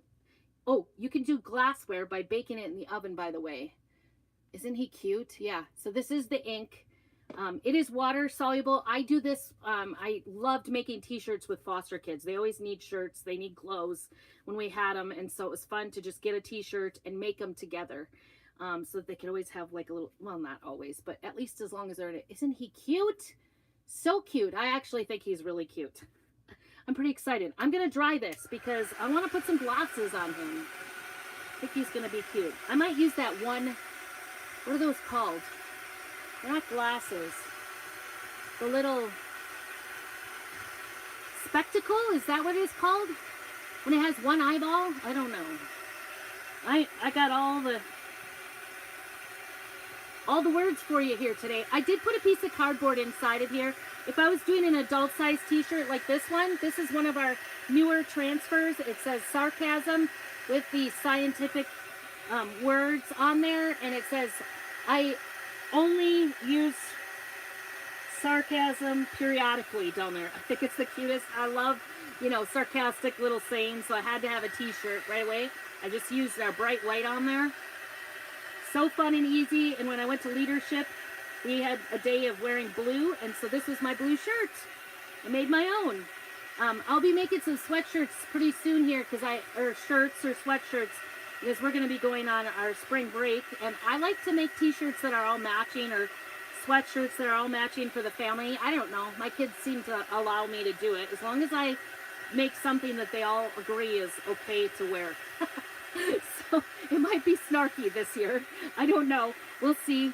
oh, you can do glassware by baking it in the oven, by the way. Isn't he cute? Yeah. So this is the ink. It is water soluble. I do this. I loved making t-shirts with foster kids. They always need shirts. They need clothes when we had them. And so it was fun to just get a t-shirt and make them together. So that they could always have like a little, well, not always, but at least as long as they're in it. Isn't he cute? So cute. I actually think he's really cute. I'm pretty excited. I'm going to dry this because I want to put some glasses on him. I think he's going to be cute. I might use that one, what are those called? They're not glasses. The little spectacle, is that what it's called? When it has one eyeball? I don't know. I got all the words for you here today. I did put a piece of cardboard inside of here. If I was doing an adult size t-shirt like this one, this is one of our newer transfers. It says sarcasm with the scientific words on there. And it says, I only use sarcasm periodically down there. I think it's the cutest. I love, you know, sarcastic little sayings. So I had to have a t-shirt right away. I just used our bright white on there. So fun and easy. And when I went to leadership, we had a day of wearing blue, and so this was my blue shirt. I made my own. I'll be making some sweatshirts pretty soon here or shirts or sweatshirts because we're going to be going on our spring break. And I like to make t-shirts that are all matching or sweatshirts that are all matching for the family. I don't know. My kids seem to allow me to do it as long as I make something that they all agree is okay to wear. So it might be snarky this year. I don't know. We'll see.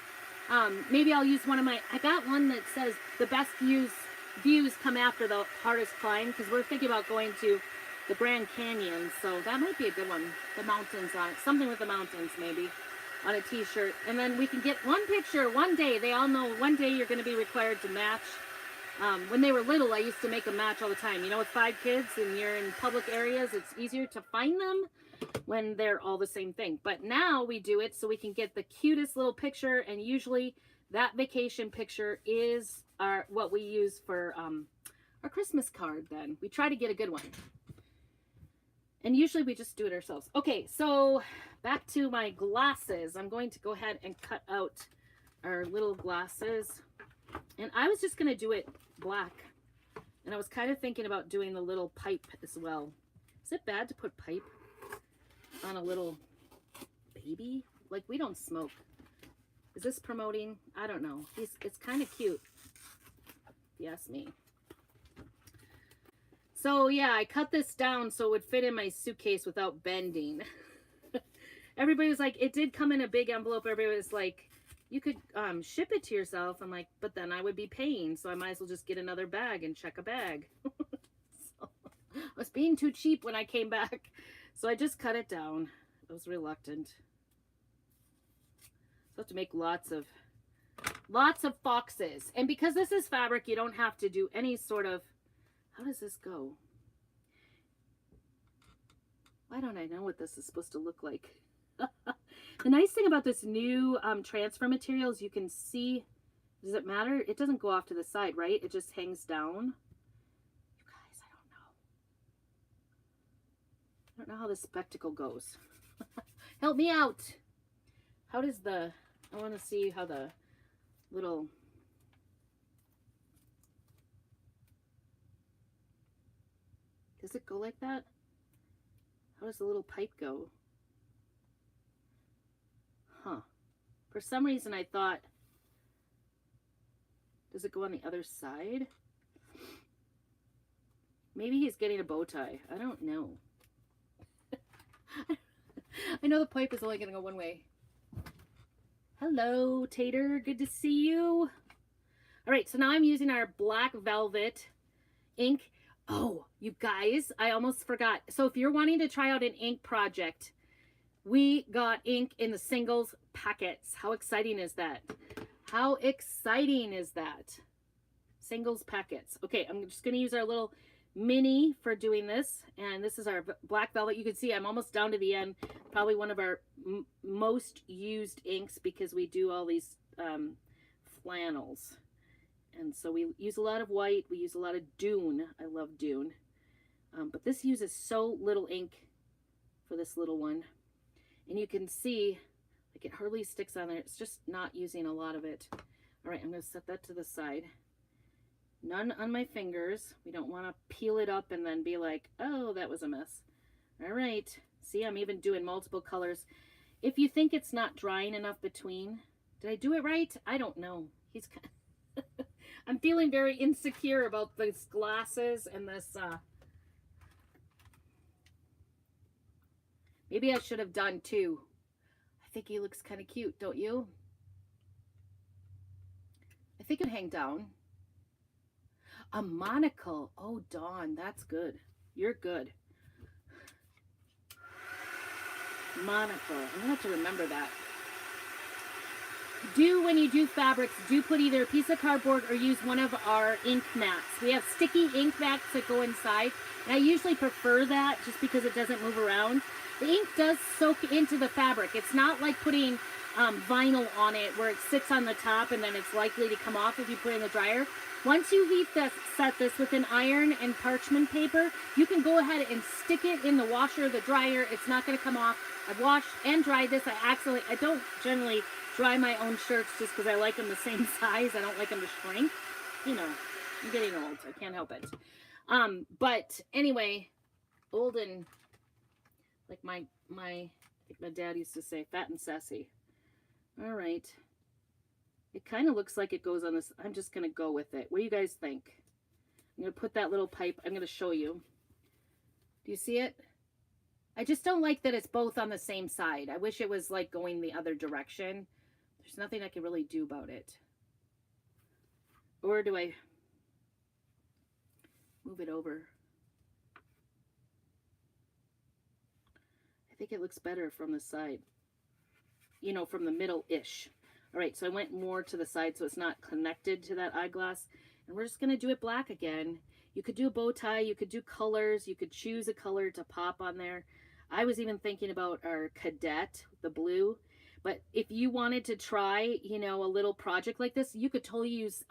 Maybe I'll use one of I got one that says the best views come after the hardest climb because we're thinking about going to the Grand Canyon. So that might be a good one. The mountains on it. Something with the mountains maybe on a t-shirt. And then we can get one picture one day. They all know one day you're going to be required to match. When they were little, I used to make them match all the time. You know, with 5 kids and you're in public areas, it's easier to find them when they're all the same thing. But now we do it so we can get the cutest little picture, and usually that vacation picture is what we use for our Christmas card. Then we try to get a good one, and usually we just do it ourselves. Okay, so back to my glasses. I'm going to go ahead and cut out our little glasses, and I was just going to do it black, and I was kind of thinking about doing the little pipe as well. Is it bad to put pipe on a little baby? Like, we don't smoke. Is this promoting? I don't know. It's kind of cute, if you ask me. So yeah, I cut this down so it would fit in my suitcase without bending. Everybody was like, it did come in a big envelope. Everybody was like, you could ship it to yourself. I'm like, but then I would be paying, so I might as well just get another bag and check a bag. So, I was being too cheap when I came back. So I just cut it down. I was reluctant. So I have to make lots of Lots of foxes. And because this is fabric, you don't have to do any sort of, how does this go? Why don't I know what this is supposed to look like? The nice thing about this new transfer material is you can see, does it matter? It doesn't go off to the side, right? It just hangs down. You guys, I don't know how the spectacle goes. Help me out. How does the, I want to see how the little, does it go like that? How does the little pipe go? Huh. For some reason I thought, does it go on the other side? Maybe he's getting a bow tie. I don't know. I know the pipe is only going to go one way. Hello, Tater. Good to see you. All right, so now I'm using our black velvet ink. Oh, you guys, I almost forgot. So if you're wanting to try out an ink project, we got ink in the singles packets. How exciting is that? How exciting is that? Singles packets. Okay, I'm just going to use our little mini for doing this. And this is our black velvet. You can see I'm almost down to the end. Probably one of our most used inks because we do all these flannels. And so we use a lot of white. We use a lot of Dune. I love Dune. But this uses so little ink for this little one. And you can see, like, it hardly sticks on there. It's just not using a lot of it. All right, I'm going to set that to the side. None on my fingers. We don't want to peel it up and then be like, oh, that was a mess. All right. See, I'm even doing multiple colors. If you think it's not drying enough between, did I do it right? I don't know. He's kind of I'm feeling very insecure about these glasses and this. Maybe I should have done two. I think he looks kind of cute, don't you? I think it'd hang down. A monocle. Oh, Dawn, that's good. You're good. Monocle. I'm gonna have to remember that. When you do fabrics, do put either a piece of cardboard or use one of our ink mats. We have sticky ink mats that go inside, and I usually prefer that just because it doesn't move around. The ink does soak into the fabric. It's not like putting vinyl on it where it sits on the top and then it's likely to come off if you put it in the dryer. Once you set this with an iron and parchment paper, you can go ahead and stick it in the washer or the dryer. It's not going to come off. I've washed and dried this. I don't generally dry my own shirts just because I like them the same size. I don't like them to shrink. You know, I'm getting old. I can't help it. But anyway, old and like I think my dad used to say, fat and sassy. All right. It kind of looks like it goes on this. I'm just going to go with it. What do you guys think? I'm going to put that little pipe. I'm going to show you. Do you see it? I just don't like that it's both on the same side. I wish it was like going the other direction. There's nothing I can really do about it. Or do I move it over? I think it looks better from the side. You know, from the middle-ish. All right, so I went more to the side so it's not connected to that eyeglass. And we're just going to do it black again. You could do a bow tie. You could do colors. You could choose a color to pop on there. I was even thinking about our cadet, the blue. But if you wanted to try, you know, a little project like this, you could totally use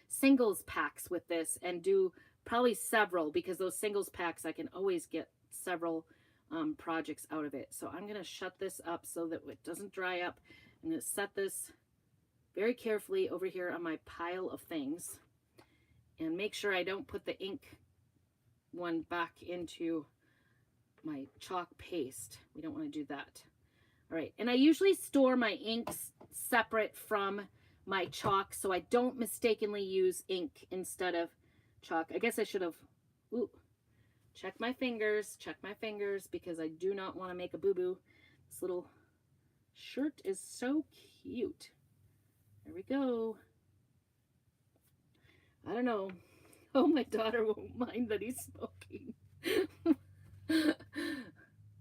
singles packs with this and do probably several, because those singles packs, I can always get several projects out of it. So I'm going to shut this up so that it doesn't dry up. I'm going to set this very carefully over here on my pile of things and make sure I don't put the ink one back into my chalk paste. We don't want to do that. All right, and I usually store my inks separate from my chalk so I don't mistakenly use ink instead of chalk. I guess I should have, check my fingers, because I do not want to make a boo-boo. This little shirt is so cute. There we go. I don't know. Oh, my daughter won't mind that he's smoking.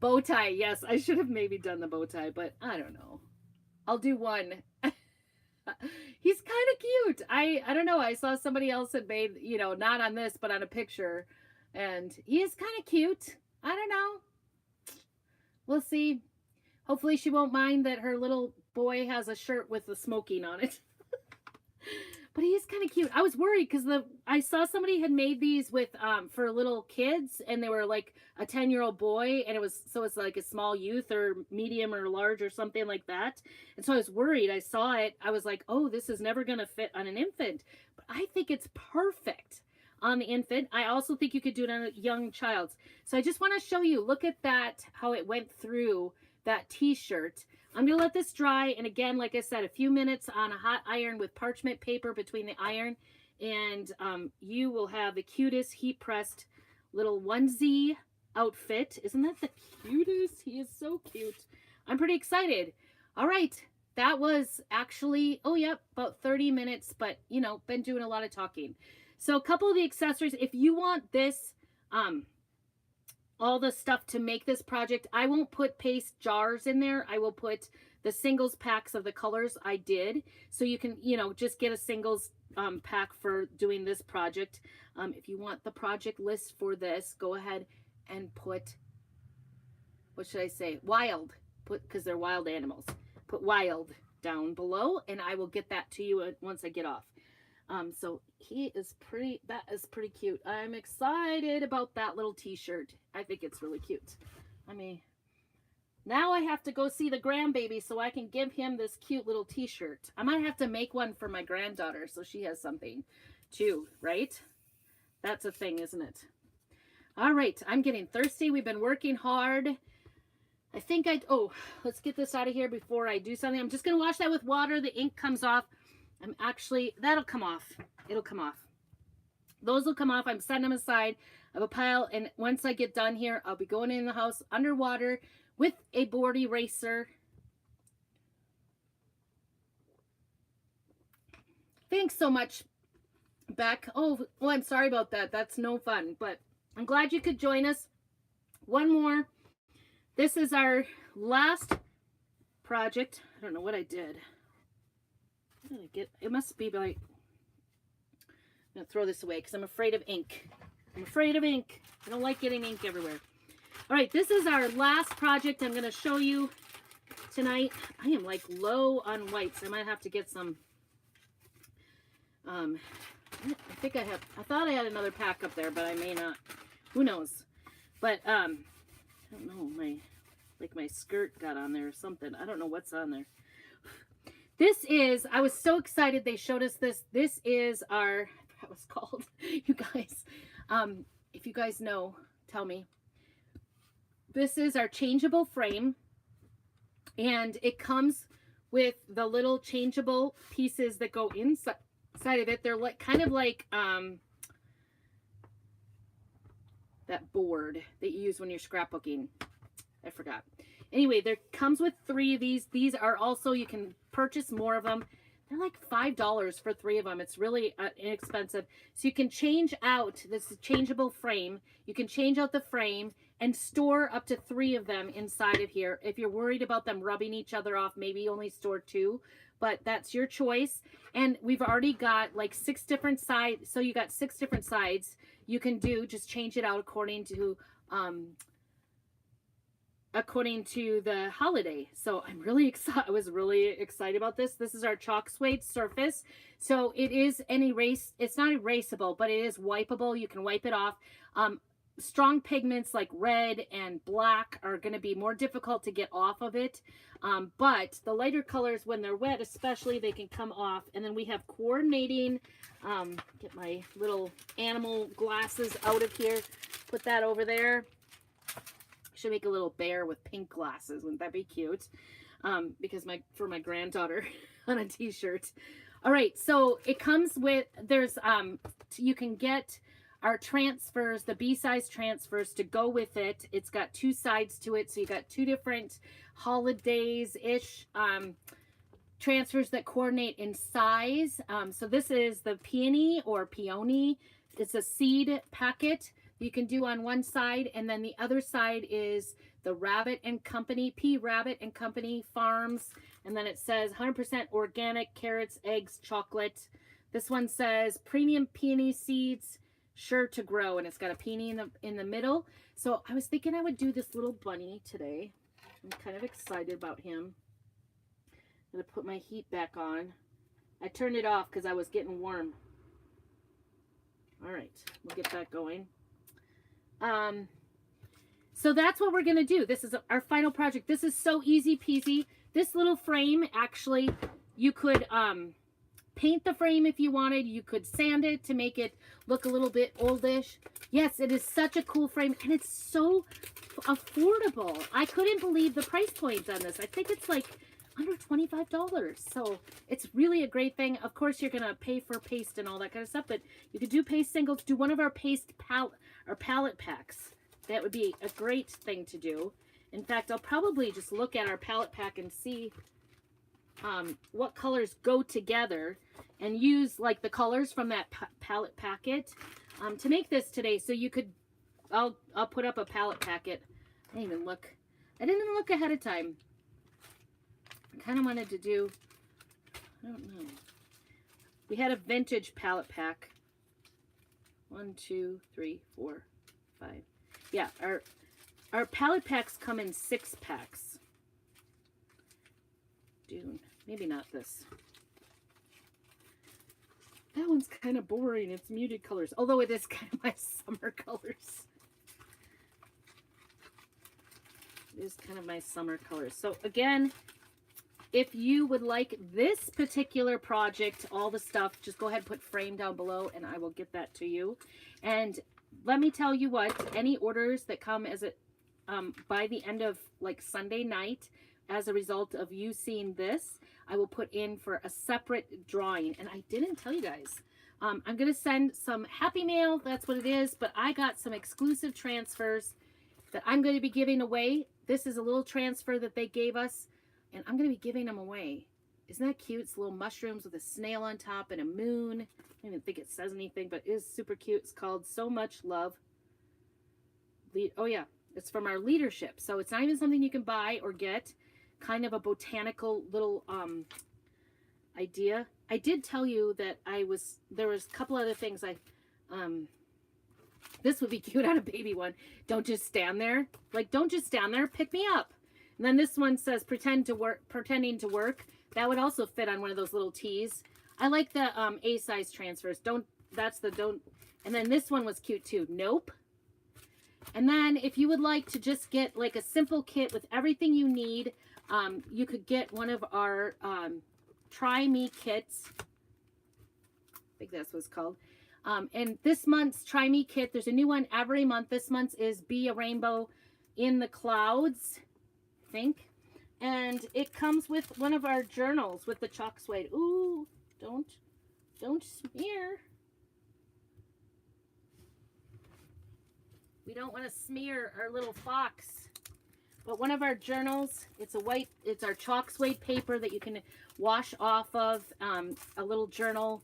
Bow tie. Yes, I should have maybe done the bow tie, but I don't know. I'll do one. He's kind of cute. I don't know. I saw somebody else had made, not on this, but on a picture, and he is kind of cute. I don't know. We'll see. Hopefully she won't mind that her little boy has a shirt with the smoking on it. But he is kind of cute. I was worried because I saw somebody had made these with for little kids, and they were like a 10-year-old boy, and it's like a small youth or medium or large or something like that. And so I was worried. I saw it. I was like, oh, this is never gonna fit on an infant. But I think it's perfect on the infant. I also think you could do it on a young child's. So I just want to show you. Look at that, how it went through that t-shirt. I'm going to let this dry. And again, like I said, a few minutes on a hot iron with parchment paper between the iron. And you will have the cutest heat pressed little onesie outfit. Isn't that the cutest? He is so cute. I'm pretty excited. All right. That was actually, oh, yep, about 30 minutes. But, been doing a lot of talking. So a couple of the accessories, if you want this, all the stuff to make this project, I won't put paste jars in there. I will put the singles packs of the colors I did. So you can, just get a singles pack for doing this project. If you want the project list for this, go ahead and put, what should I say? Wild, because they're wild animals. Put wild down below, and I will get that to you once I get off. So that is pretty cute. I'm excited about that little t-shirt. I think it's really cute. Now I have to go see the grandbaby so I can give him this cute little t-shirt. I might have to make one for my granddaughter so she has something too, right? That's a thing, isn't it? All right, I'm getting thirsty. We've been working hard. I think let's get this out of here before I do something. I'm just going to wash that with water. The ink comes off. That'll come off. It'll come off. Those will come off. I'm setting them aside. I have a pile, and once I get done here, I'll be going in the house underwater with a board eraser. Thanks so much, Beck. Oh, I'm sorry about that. That's no fun, but I'm glad you could join us. One more. This is our last project. I don't know what I did. It must be like, I'm going to throw this away because I'm afraid of ink. I'm afraid of ink. I don't like getting ink everywhere. All right, this is our last project I'm going to show you tonight. I am like low on whites. I might have to get some. I thought I had another pack up there, but I may not. Who knows? But I don't know. My skirt got on there or something. I don't know what's on there. I was so excited they showed us this. This is our, I forgot what it's called. You guys, if you guys know, tell me. This is our changeable frame, and it comes with the little changeable pieces that go inside of it. They're like kind of like that board that you use when you're scrapbooking. I forgot. Anyway, there comes with 3 of these. These are also, you can purchase more of them. They're like $5 for 3 of them. It's really inexpensive. So you can change out this changeable frame. You can change out the frame and store up to 3 of them inside of here. If you're worried about them rubbing each other off, maybe only store 2, but that's your choice. And we've already got like 6 different sides. So you got 6 different sides you can do. Just change it out according to the holiday. So I'm really excited. I was really excited about this. This is our chalk suede surface. So it is it's not erasable, but it is wipeable. You can wipe it off. Strong pigments like red and black are going to be more difficult to get off of it. But the lighter colors, when they're wet, especially, they can come off. And then we have coordinating, get my little animal glasses out of here, put that over there. Should make a little bear with pink glasses. Wouldn't that be cute? Because for my granddaughter on a t-shirt. All right, so it comes with, you can get our transfers, the B-size transfers to go with it. It's got 2 sides to it, so you got 2 different holidays-ish transfers that coordinate in size. So this is the peony or peony. It's a seed packet. you can do on one side, and then the other side is the Rabbit and Company, P. Rabbit and Company Farms, and then it says 100% organic carrots, eggs, chocolate. This one says premium peony seeds, sure to grow, and it's got a peony in the middle. So I was thinking I would do this little bunny today. I'm kind of excited about him. I'm gonna put my heat back on. I turned it off because I was getting warm. All right, we'll get that going. So that's what we're gonna do. This is our final project. This is so easy peasy. This little frame, actually, you could paint the frame if you wanted. You could sand it to make it look a little bit oldish. Yes, it is such a cool frame, and it's so affordable. I couldn't believe the price point on this. I think it's like under $25. So it's really a great thing. Of course, you're gonna pay for paste and all that kind of stuff, but you could do paste singles, do one of our paste palette packs. That would be a great thing to do. In fact, I'll probably just look at our palette pack and see what colors go together and use like the colors from that palette packet to make this today. So you could, I'll put up a palette packet. I didn't even look. I didn't even look ahead of time. I kind of wanted to do, I don't know. We had a vintage palette pack. 1, 2, 3, 4, 5. Yeah, our palette packs come in 6 packs. Dune. Maybe not this. That one's kind of boring. It's muted colors. Although it is kind of my summer colors. It is kind of my summer colors. So again, if you would like this particular project, all the stuff, just go ahead and put frame down below and I will get that to you. And let me tell you what, any orders that come as a by the end of like Sunday night, as a result of you seeing this, I will put in for a separate drawing. And I didn't tell you guys, I'm going to send some Happy Mail. That's what it is. But I got some exclusive transfers that I'm going to be giving away. This is a little transfer that they gave us, and I'm going to be giving them away. Isn't that cute? It's little mushrooms with a snail on top and a moon. I don't even think it says anything, but it is super cute. It's called So Much Love. Oh, yeah. It's from our leadership. So it's not even something you can buy or get. Kind of a botanical little idea. I did tell you that there was a couple other things this would be cute on a baby one. Don't just stand there. Like, don't just stand there. Pick me up. And then this one says pretending to work. That would also fit on one of those little tees. I like the A size transfers. And then this one was cute too. Nope. And then if you would like to just get like a simple kit with everything you need, you could get one of our Try Me kits. I think that's what it's called. And this month's Try Me kit, there's a new one every month. This month's is Be a Rainbow in the Clouds, I think. And it comes with one of our journals with the chalk suede. Ooh, don't smear. We don't want to smear our little fox. But one of our journals, it's our chalk suede paper that you can wash off of, a little journal,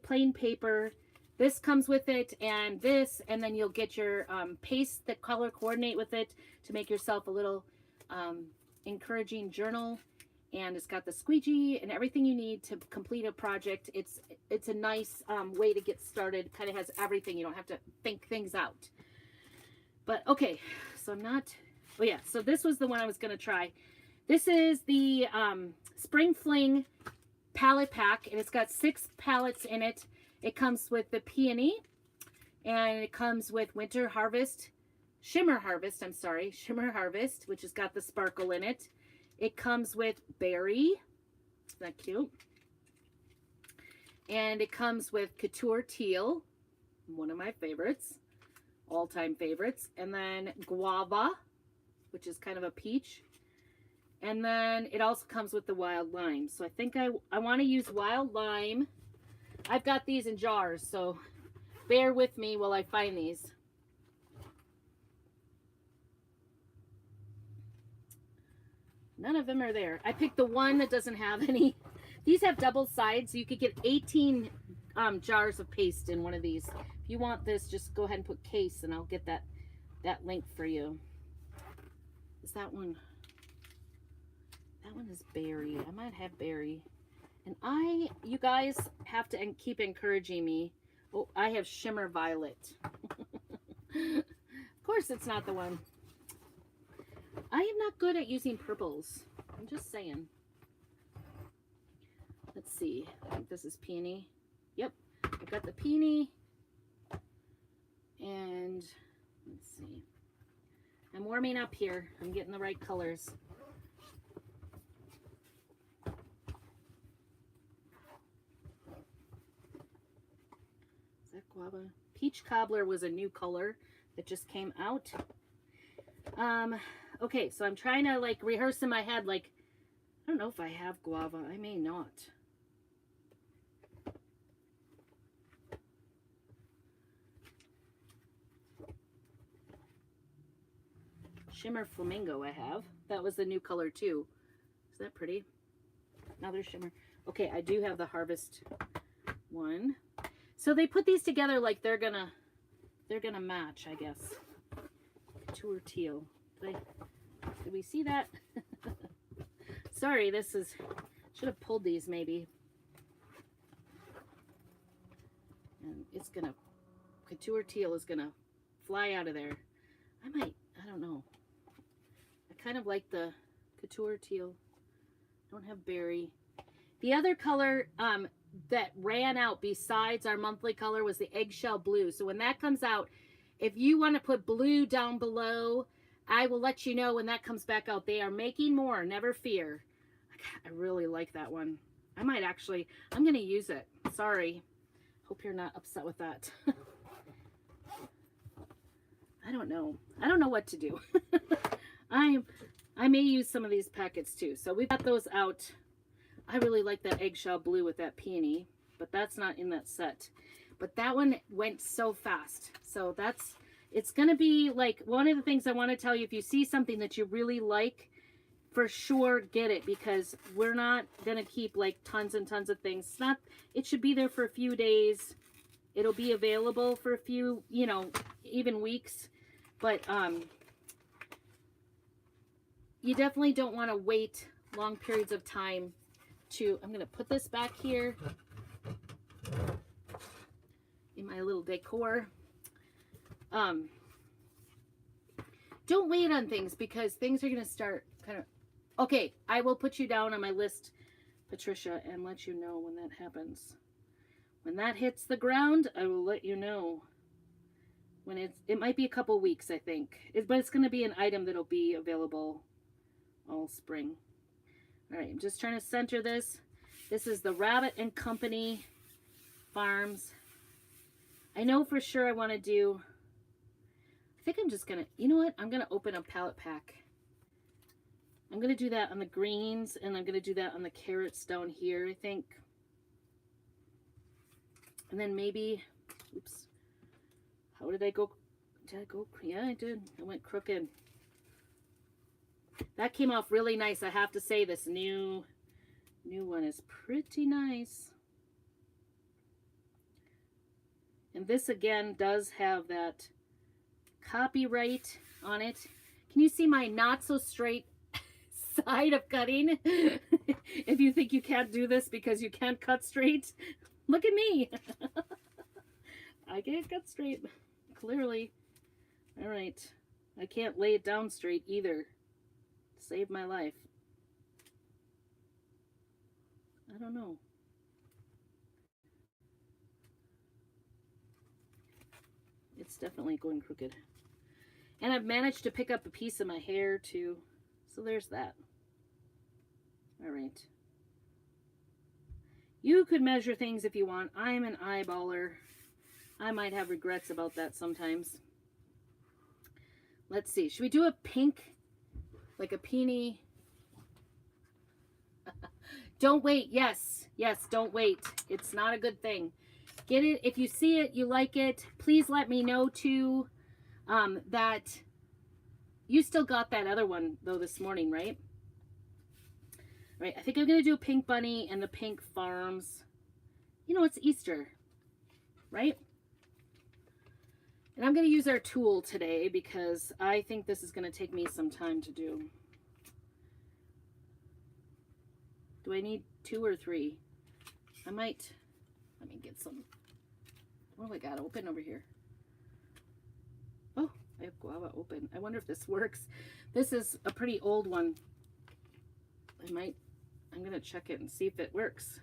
plain paper. This comes with it, and this, and then you'll get your paste that color coordinate with it to make yourself a little encouraging journal. And it's got the squeegee and everything you need to complete a project. It's a nice way to get started. Kind of has everything. You don't have to think things out. But okay, so oh yeah, so this was the one I was going to try. This is the Spring Fling palette pack, and it's got 6 palettes in it. It comes with the Peony, and it comes with Shimmer Harvest, which has got the sparkle in it. It comes with Berry. Isn't that cute? And it comes with Couture Teal, one of my favorites, all-time favorites. And then Guava, which is kind of a peach. And then it also comes with the Wild Lime. So I think I want to use Wild Lime. I've got these in jars, so bear with me while I find these. None of them are there. I picked the one that doesn't have any. These have double sides, so you could get 18 jars of paste in one of these if If you want this, just go ahead and put case and I'll get that link for you. Is that one? That one is berry. I might have berry. And you guys have to keep encouraging me. Oh, I have shimmer violet. Of course it's not the one. I am not good at using purples. I'm just saying. Let's see. I think this is peony. Yep. I've got the peony. And let's see. I'm warming up here. I'm getting the right colors. Is that guava? Peach Cobbler was a new color that just came out. Okay, so I'm trying to like rehearse in my head, like, I don't know if I have guava. I may not. Shimmer Flamingo I have. That was the new color too. Is that pretty? Another shimmer. Okay, I do have the Harvest one. So they put these together like they're gonna match, I guess. Couture Teal. Did we see that? Sorry, should have pulled these maybe. And it's gonna, Couture Teal is gonna fly out of there. I don't know. I kind of like the Couture Teal. Don't have berry. The other color that ran out besides our monthly color was the Eggshell Blue. So when that comes out, if you want to put blue down below, I will let you know when that comes back out. They are making more, never fear. I really like that one. I'm going to use it. Sorry. Hope you're not upset with that. I don't know. I don't know what to do. I may use some of these packets too. So we've got those out. I really like that Eggshell Blue with that peony, but that's not in that set. But that one went so fast. So it's going to be like one of the things I want to tell you. If you see something that you really like, for sure get it, because we're not going to keep like tons and tons of things. It should be there for a few days. It'll be available for a few, even weeks. But you definitely don't want to wait long periods of time I'm going to put this back here in my little decor. Don't wait on things, because things are going to start kind of, okay, I will put you down on my list, Patricia, and let you know when that happens. When that hits the ground, I will let you know. When it might be a couple weeks, I think. But it's going to be an item that'll be available all spring. All right, I'm just trying to center this. This is the Rabbit and Company Farms. I know for sure I want to do, I think I'm just going to, you know what? I'm going to open a palette pack. I'm going to do that on the greens, and I'm going to do that on the carrots down here, I think. And then maybe, oops, how did I go? Did I go? Yeah, I did. I went crooked. That came off really nice. I have to say, this new one is pretty nice. And this again does have that copyright on it. Can you see my not so straight side of cutting? If you think you can't do this because you can't cut straight, look at me. I can't cut straight, clearly. All right. I can't lay it down straight either. Save my life. I don't know. It's definitely going crooked. And I've managed to pick up a piece of my hair too. So there's that. All right. You could measure things if you want. I'm an eyeballer. I might have regrets about that sometimes. Let's see. Should we do a pink? Like a peony? Don't wait. Yes. Yes, don't wait. It's not a good thing. Get it. If you see it, you like it, please let me know too that you still got that other one though this morning, right? Right. I think I'm going to do a pink bunny and the pink farms. You know, it's Easter, right? And I'm going to use our tool today because I think this is going to take me some time to do. Do I need 2 or 3? I might, let me get some, what do I got open over here? Oh, I have guava open. I wonder if this works. This is a pretty old one. I'm going to check it and see if it works.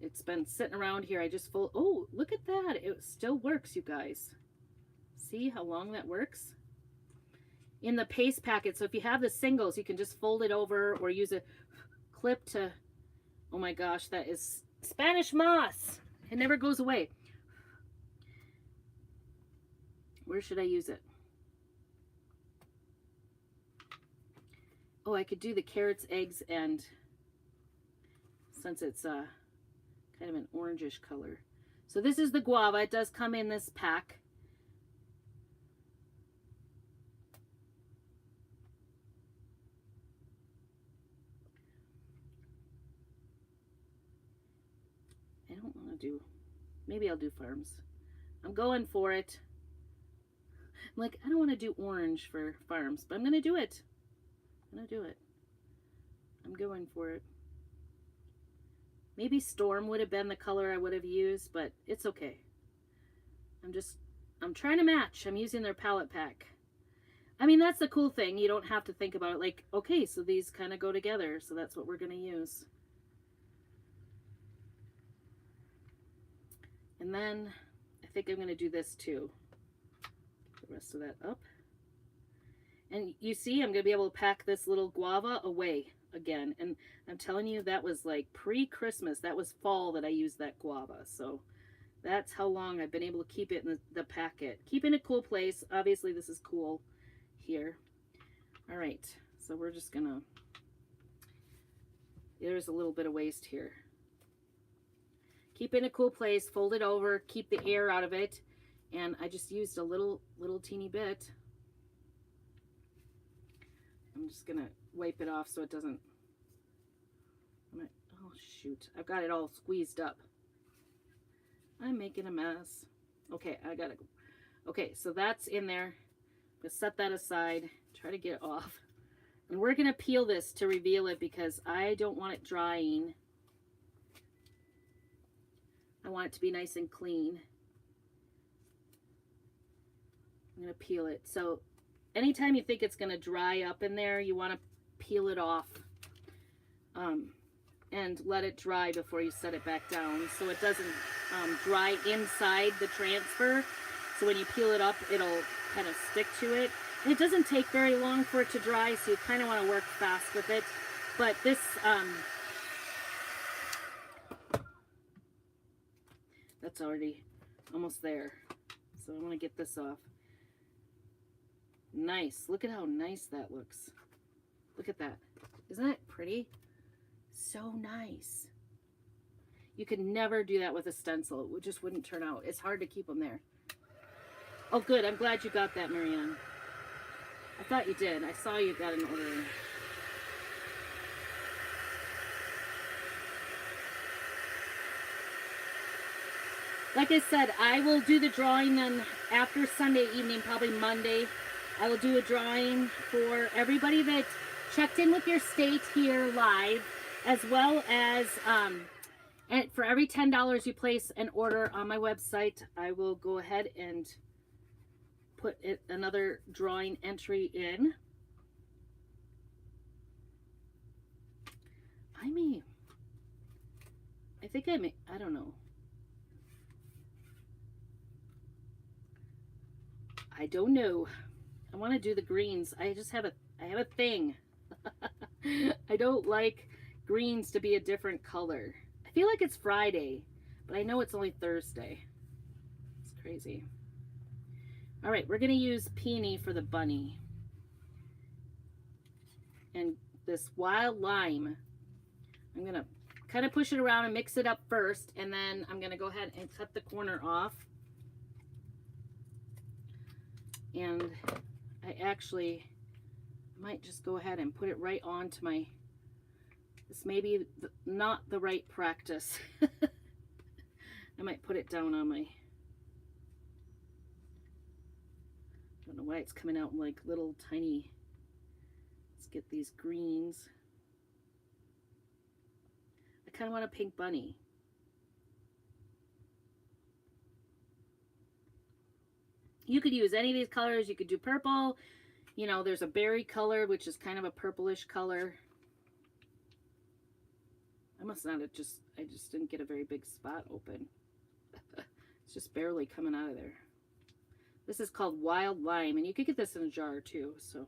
It's been sitting around here. I just oh, look at that. It still works, you guys. See how long that works? In the paste packet. So if you have the singles, you can just fold it over or use a clip to, oh my gosh, that is Spanish moss. It never goes away. Where should I use it? Oh, I could do the carrots, eggs, and since it's kind of an orangish color. So this is the guava. It does come in this pack. I don't want to do, maybe I'll do farms. I'm going for it. I'm like, I don't want to do orange for farms, but I'm going to do it. I'm going to do it. I'm going for it. Maybe Storm would have been the color I would have used, but it's okay. I'm trying to match. I'm using their palette pack. I mean, that's the cool thing. You don't have to think about it like, okay, so these kind of go together, so that's what we're going to use. And then I think I'm going to do this too. Get the rest of that up. And you see, I'm going to be able to pack this little guava away again. And I'm telling you, that was like pre-Christmas. That was fall that I used that guava. So that's how long I've been able to keep it in the packet. Keep in a cool place. Obviously, this is cool here. All right. So we're just going to, there's a little bit of waste here. Keep it in a cool place, fold it over, keep the air out of it. And I just used a little teeny bit. I'm just gonna wipe it off so it doesn't, oh shoot, I've got it all squeezed up. I'm making a mess. Okay, okay, so that's in there. I'm gonna set that aside, try to get it off. And we're gonna peel this to reveal it because I don't want it drying. I want it to be nice and clean. I'm going to peel it. So anytime you think it's going to dry up in there, you want to peel it off and let it dry before you set it back down so it doesn't dry inside the transfer. So when you peel it up, it'll kind of stick to it. And it doesn't take very long for it to dry, so you kind of want to work fast with it. But this... that's already almost there. So I want to get this off. Nice. Look at how nice that looks. Look at that. Isn't that pretty? So nice. You could never do that with a stencil. It just wouldn't turn out. It's hard to keep them there. Oh, good. I'm glad you got that, Marianne. I thought you did. I saw you got an order in. Like I said, I will do the drawing then after Sunday evening, probably Monday. I will do a drawing for everybody that checked in with your state here live, as well as and for every $10 you place an order on my website, I will go ahead and put another drawing entry in. I don't know. I don't know. I want to do the greens. I have a thing. I don't like greens to be a different color. I feel like it's Friday, but I know it's only Thursday. It's crazy. All right, we're going to use Peony for the bunny. And this wild lime, I'm going to kind of push it around and mix it up first, and then I'm going to go ahead and cut the corner off. And I actually might just go ahead and put it right onto my, this may be not the right practice. I might put it down on my, don't know why it's coming out in like little tiny. Let's get these greens. I kind of want a pink bunny. You could use any of these colors. You could do purple. You know, there's a berry color, which is kind of a purplish color. I must not have I just didn't get a very big spot open. It's just barely coming out of there. This is called Wild Lime, and you could get this in a jar too, so.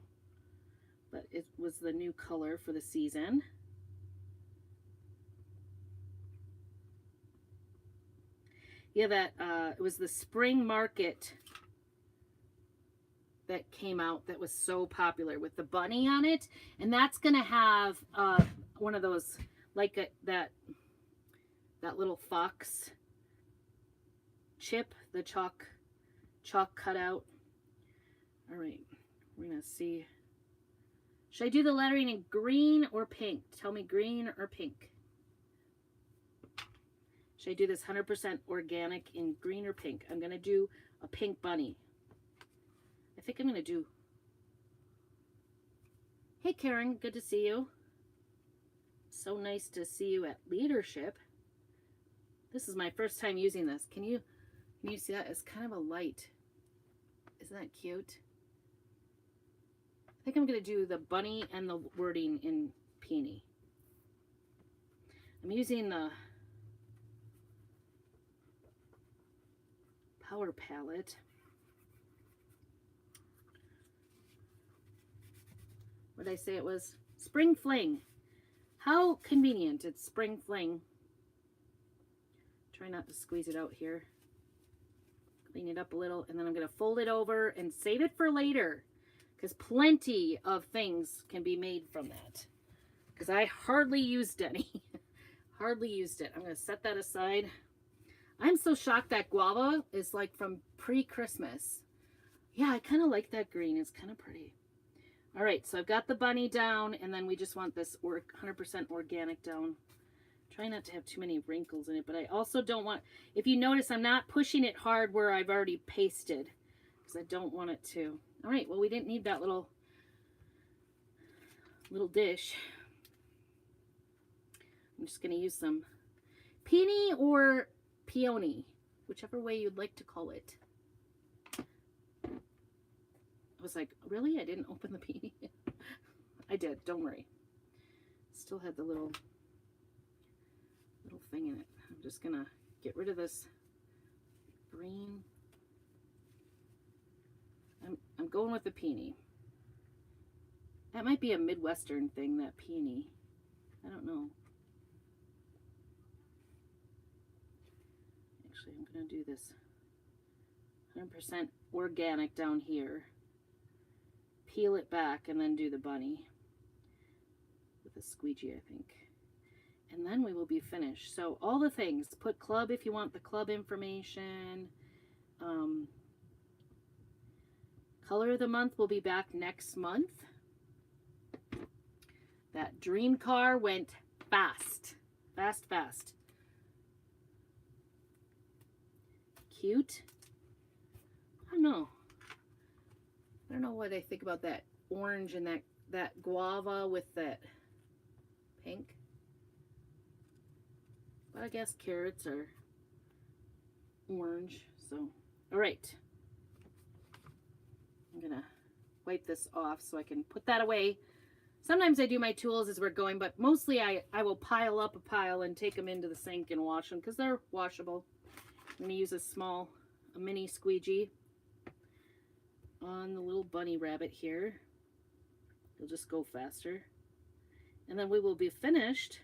But it was the new color for the season. Yeah, that it was the spring market that came out that was so popular with the bunny on it, and that's gonna have one of those like that little fox chip, the chalk cutout. All right, we're gonna see. Should I do the lettering in green or pink? Tell me green or pink. Should I do this 100% organic in green or pink? I'm gonna do a pink bunny. I think I'm gonna do. Hey Karen, good to see you. So nice to see you at Leadership. This is my first time using this. Can you see that? It's kind of a light. Isn't that cute? I think I'm going to do the bunny and the wording in Peony. I'm using the Power Palette. What did I say it was? Spring Fling. How convenient. It's Spring Fling. Try not to squeeze it out here. Clean it up a little, and then I'm going to fold it over and save it for later, because plenty of things can be made from that, because I hardly used any. Hardly used it. I'm going to set that aside. I'm so shocked that guava is like from pre-Christmas. Yeah, I kind of like that green. It's kind of pretty. All right, so I've got the bunny down, and then we just want this 100% organic down. Try not to have too many wrinkles in it, but I also don't want, if you notice, I'm not pushing it hard where I've already pasted, because I don't want it to. All right, well, we didn't need that little dish. I'm just going to use some Peony or Peony, whichever way you'd like to call it. I was like, really? I didn't open the Peony? I did, don't worry. Still had the little thing in it. I'm just gonna get rid of this green. I'm going with the Peony. That might be a Midwestern thing, that Peony. I don't know. Actually, I'm gonna do this 100% organic down here. Peel it back and then do the bunny with a squeegee, I think. And then we will be finished. So all the things, put club if you want the club information. Color of the month will be back next month. That dream car went fast. Fast. Cute. I don't know what I think about that orange and that guava with that pink. But I guess carrots are orange, so. All right. I'm gonna wipe this off so I can put that away. Sometimes I do my tools as we're going, but mostly I will pile up a pile and take them into the sink and wash them because they're washable. I'm gonna use a mini squeegee on the little bunny rabbit here. It'll just go faster. And then we will be finished.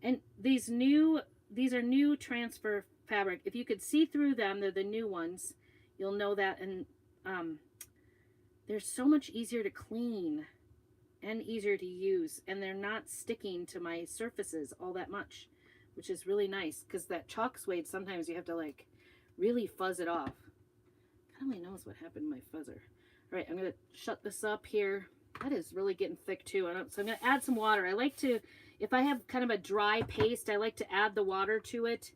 And these are new transfer fabric. If you could see through them, they're the new ones. You'll know that. And they're so much easier to clean and easier to use. And they're not sticking to my surfaces all that much, which is really nice. Because that chalk suede, sometimes you have to like really fuzz it off. God only knows what happened to my fuzzer. All right, I'm going to shut this up here. That is really getting thick too. So I'm going to add some water. I like to, if I have kind of a dry paste, I like to add the water to it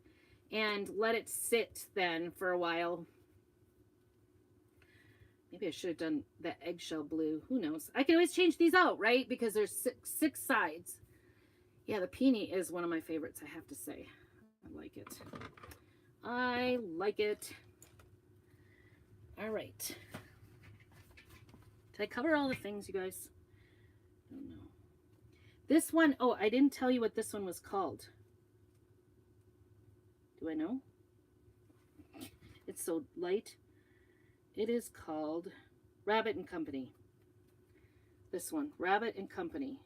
and let it sit then for a while. Maybe I should have done that eggshell blue. Who knows? I can always change these out, right? Because there's six sides. Yeah, the peony is one of my favorites, I have to say. I like it. I like it. All right. Did I cover all the things, you guys? I don't know. This one, oh, I didn't tell you what this one was called. Do I know? It's so light. It is called Rabbit and Company. This one, Rabbit and Company.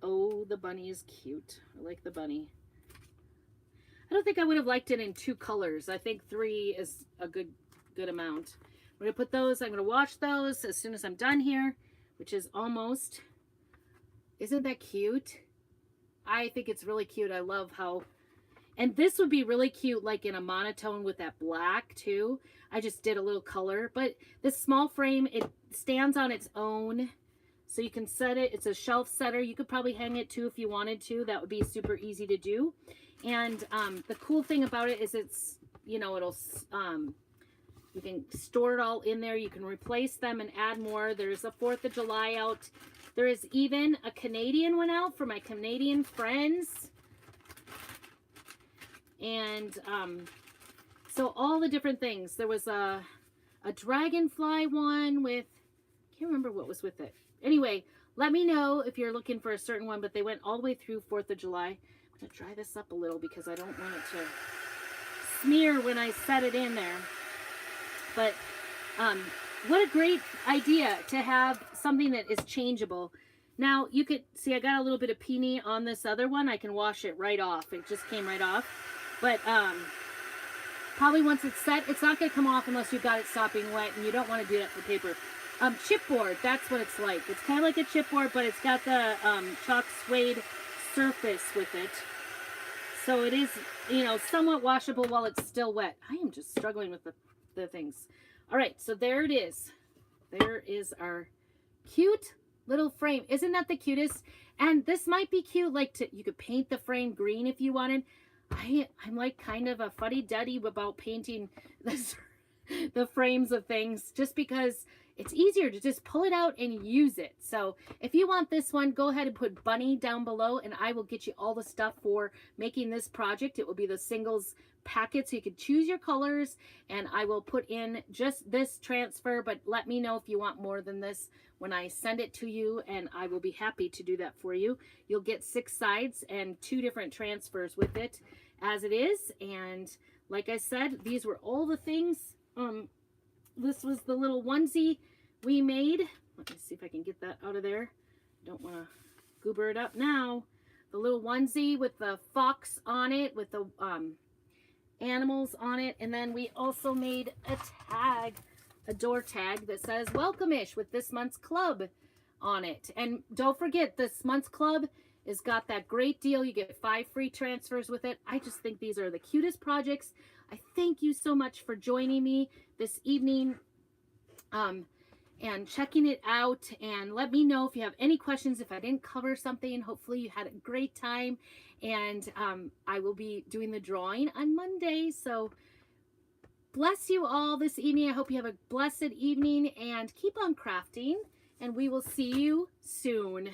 Oh, the bunny is cute. I like the bunny. I don't think I would have liked it in 2 colors. I think 3 is a good amount. I'm going to put those, I'm going to wash those as soon as I'm done here, which is almost. Isn't that cute? I think it's really cute. I love how, and this would be really cute like in a monotone with that black too. I just did a little color, but this small frame, it stands on its own. So you can set it, it's a shelf setter. You could probably hang it too if you wanted to. That would be super easy to do. And the cool thing about it is it's, you know, it'll, you can store it all in there. You can replace them and add more. There's a 4th of July out. There is even a Canadian one out for my Canadian friends. And so all the different things. There was a dragonfly one with, I can't remember what was with it. Anyway, let me know if you're looking for a certain one, but they went all the way through 4th of July. I'm going to dry this up a little because I don't want it to smear when I set it in there. But what a great idea to have something that is changeable. Now, you could see I got a little bit of peony on this other one. I can wash it right off. It just came right off. But probably once it's set, it's not going to come off unless you've got it sopping wet, and you don't want to do that for paper. Chipboard, that's what it's like. It's kind of like a chipboard, but it's got the chalk suede surface with it. So it is, you know, somewhat washable while it's still wet. I am just struggling with the things. All right, so there it is. There is our cute little frame. Isn't that the cutest? And this might be cute, like you could paint the frame green if you wanted. I'm like kind of a fuddy-duddy about painting the frames of things just because it's easier to just pull it out and use it. So if you want this one, go ahead and put bunny down below and I will get you all the stuff for making this project. It will be the singles packet so you can choose your colors, and I will put in just this transfer, but let me know if you want more than this when I send it to you, and I will be happy to do that for you. You'll get 6 sides and 2 different transfers with it as it is. And like I said, these were all the things. This was the little onesie we made. Let me see if I can get that out of there. Don't want to goober it up now. The little onesie with the fox on it, with the animals on it. And then we also made a tag, a door tag that says welcome-ish with this month's club on it. And don't forget, this month's club has got that great deal. You get 5 free transfers with it. I just think these are the cutest projects. I thank you so much for joining me this evening and checking it out. And let me know if you have any questions, if I didn't cover something. Hopefully you had a great time. And I will be doing the drawing on Monday. So bless you all this evening. I hope you have a blessed evening and keep on crafting. And we will see you soon.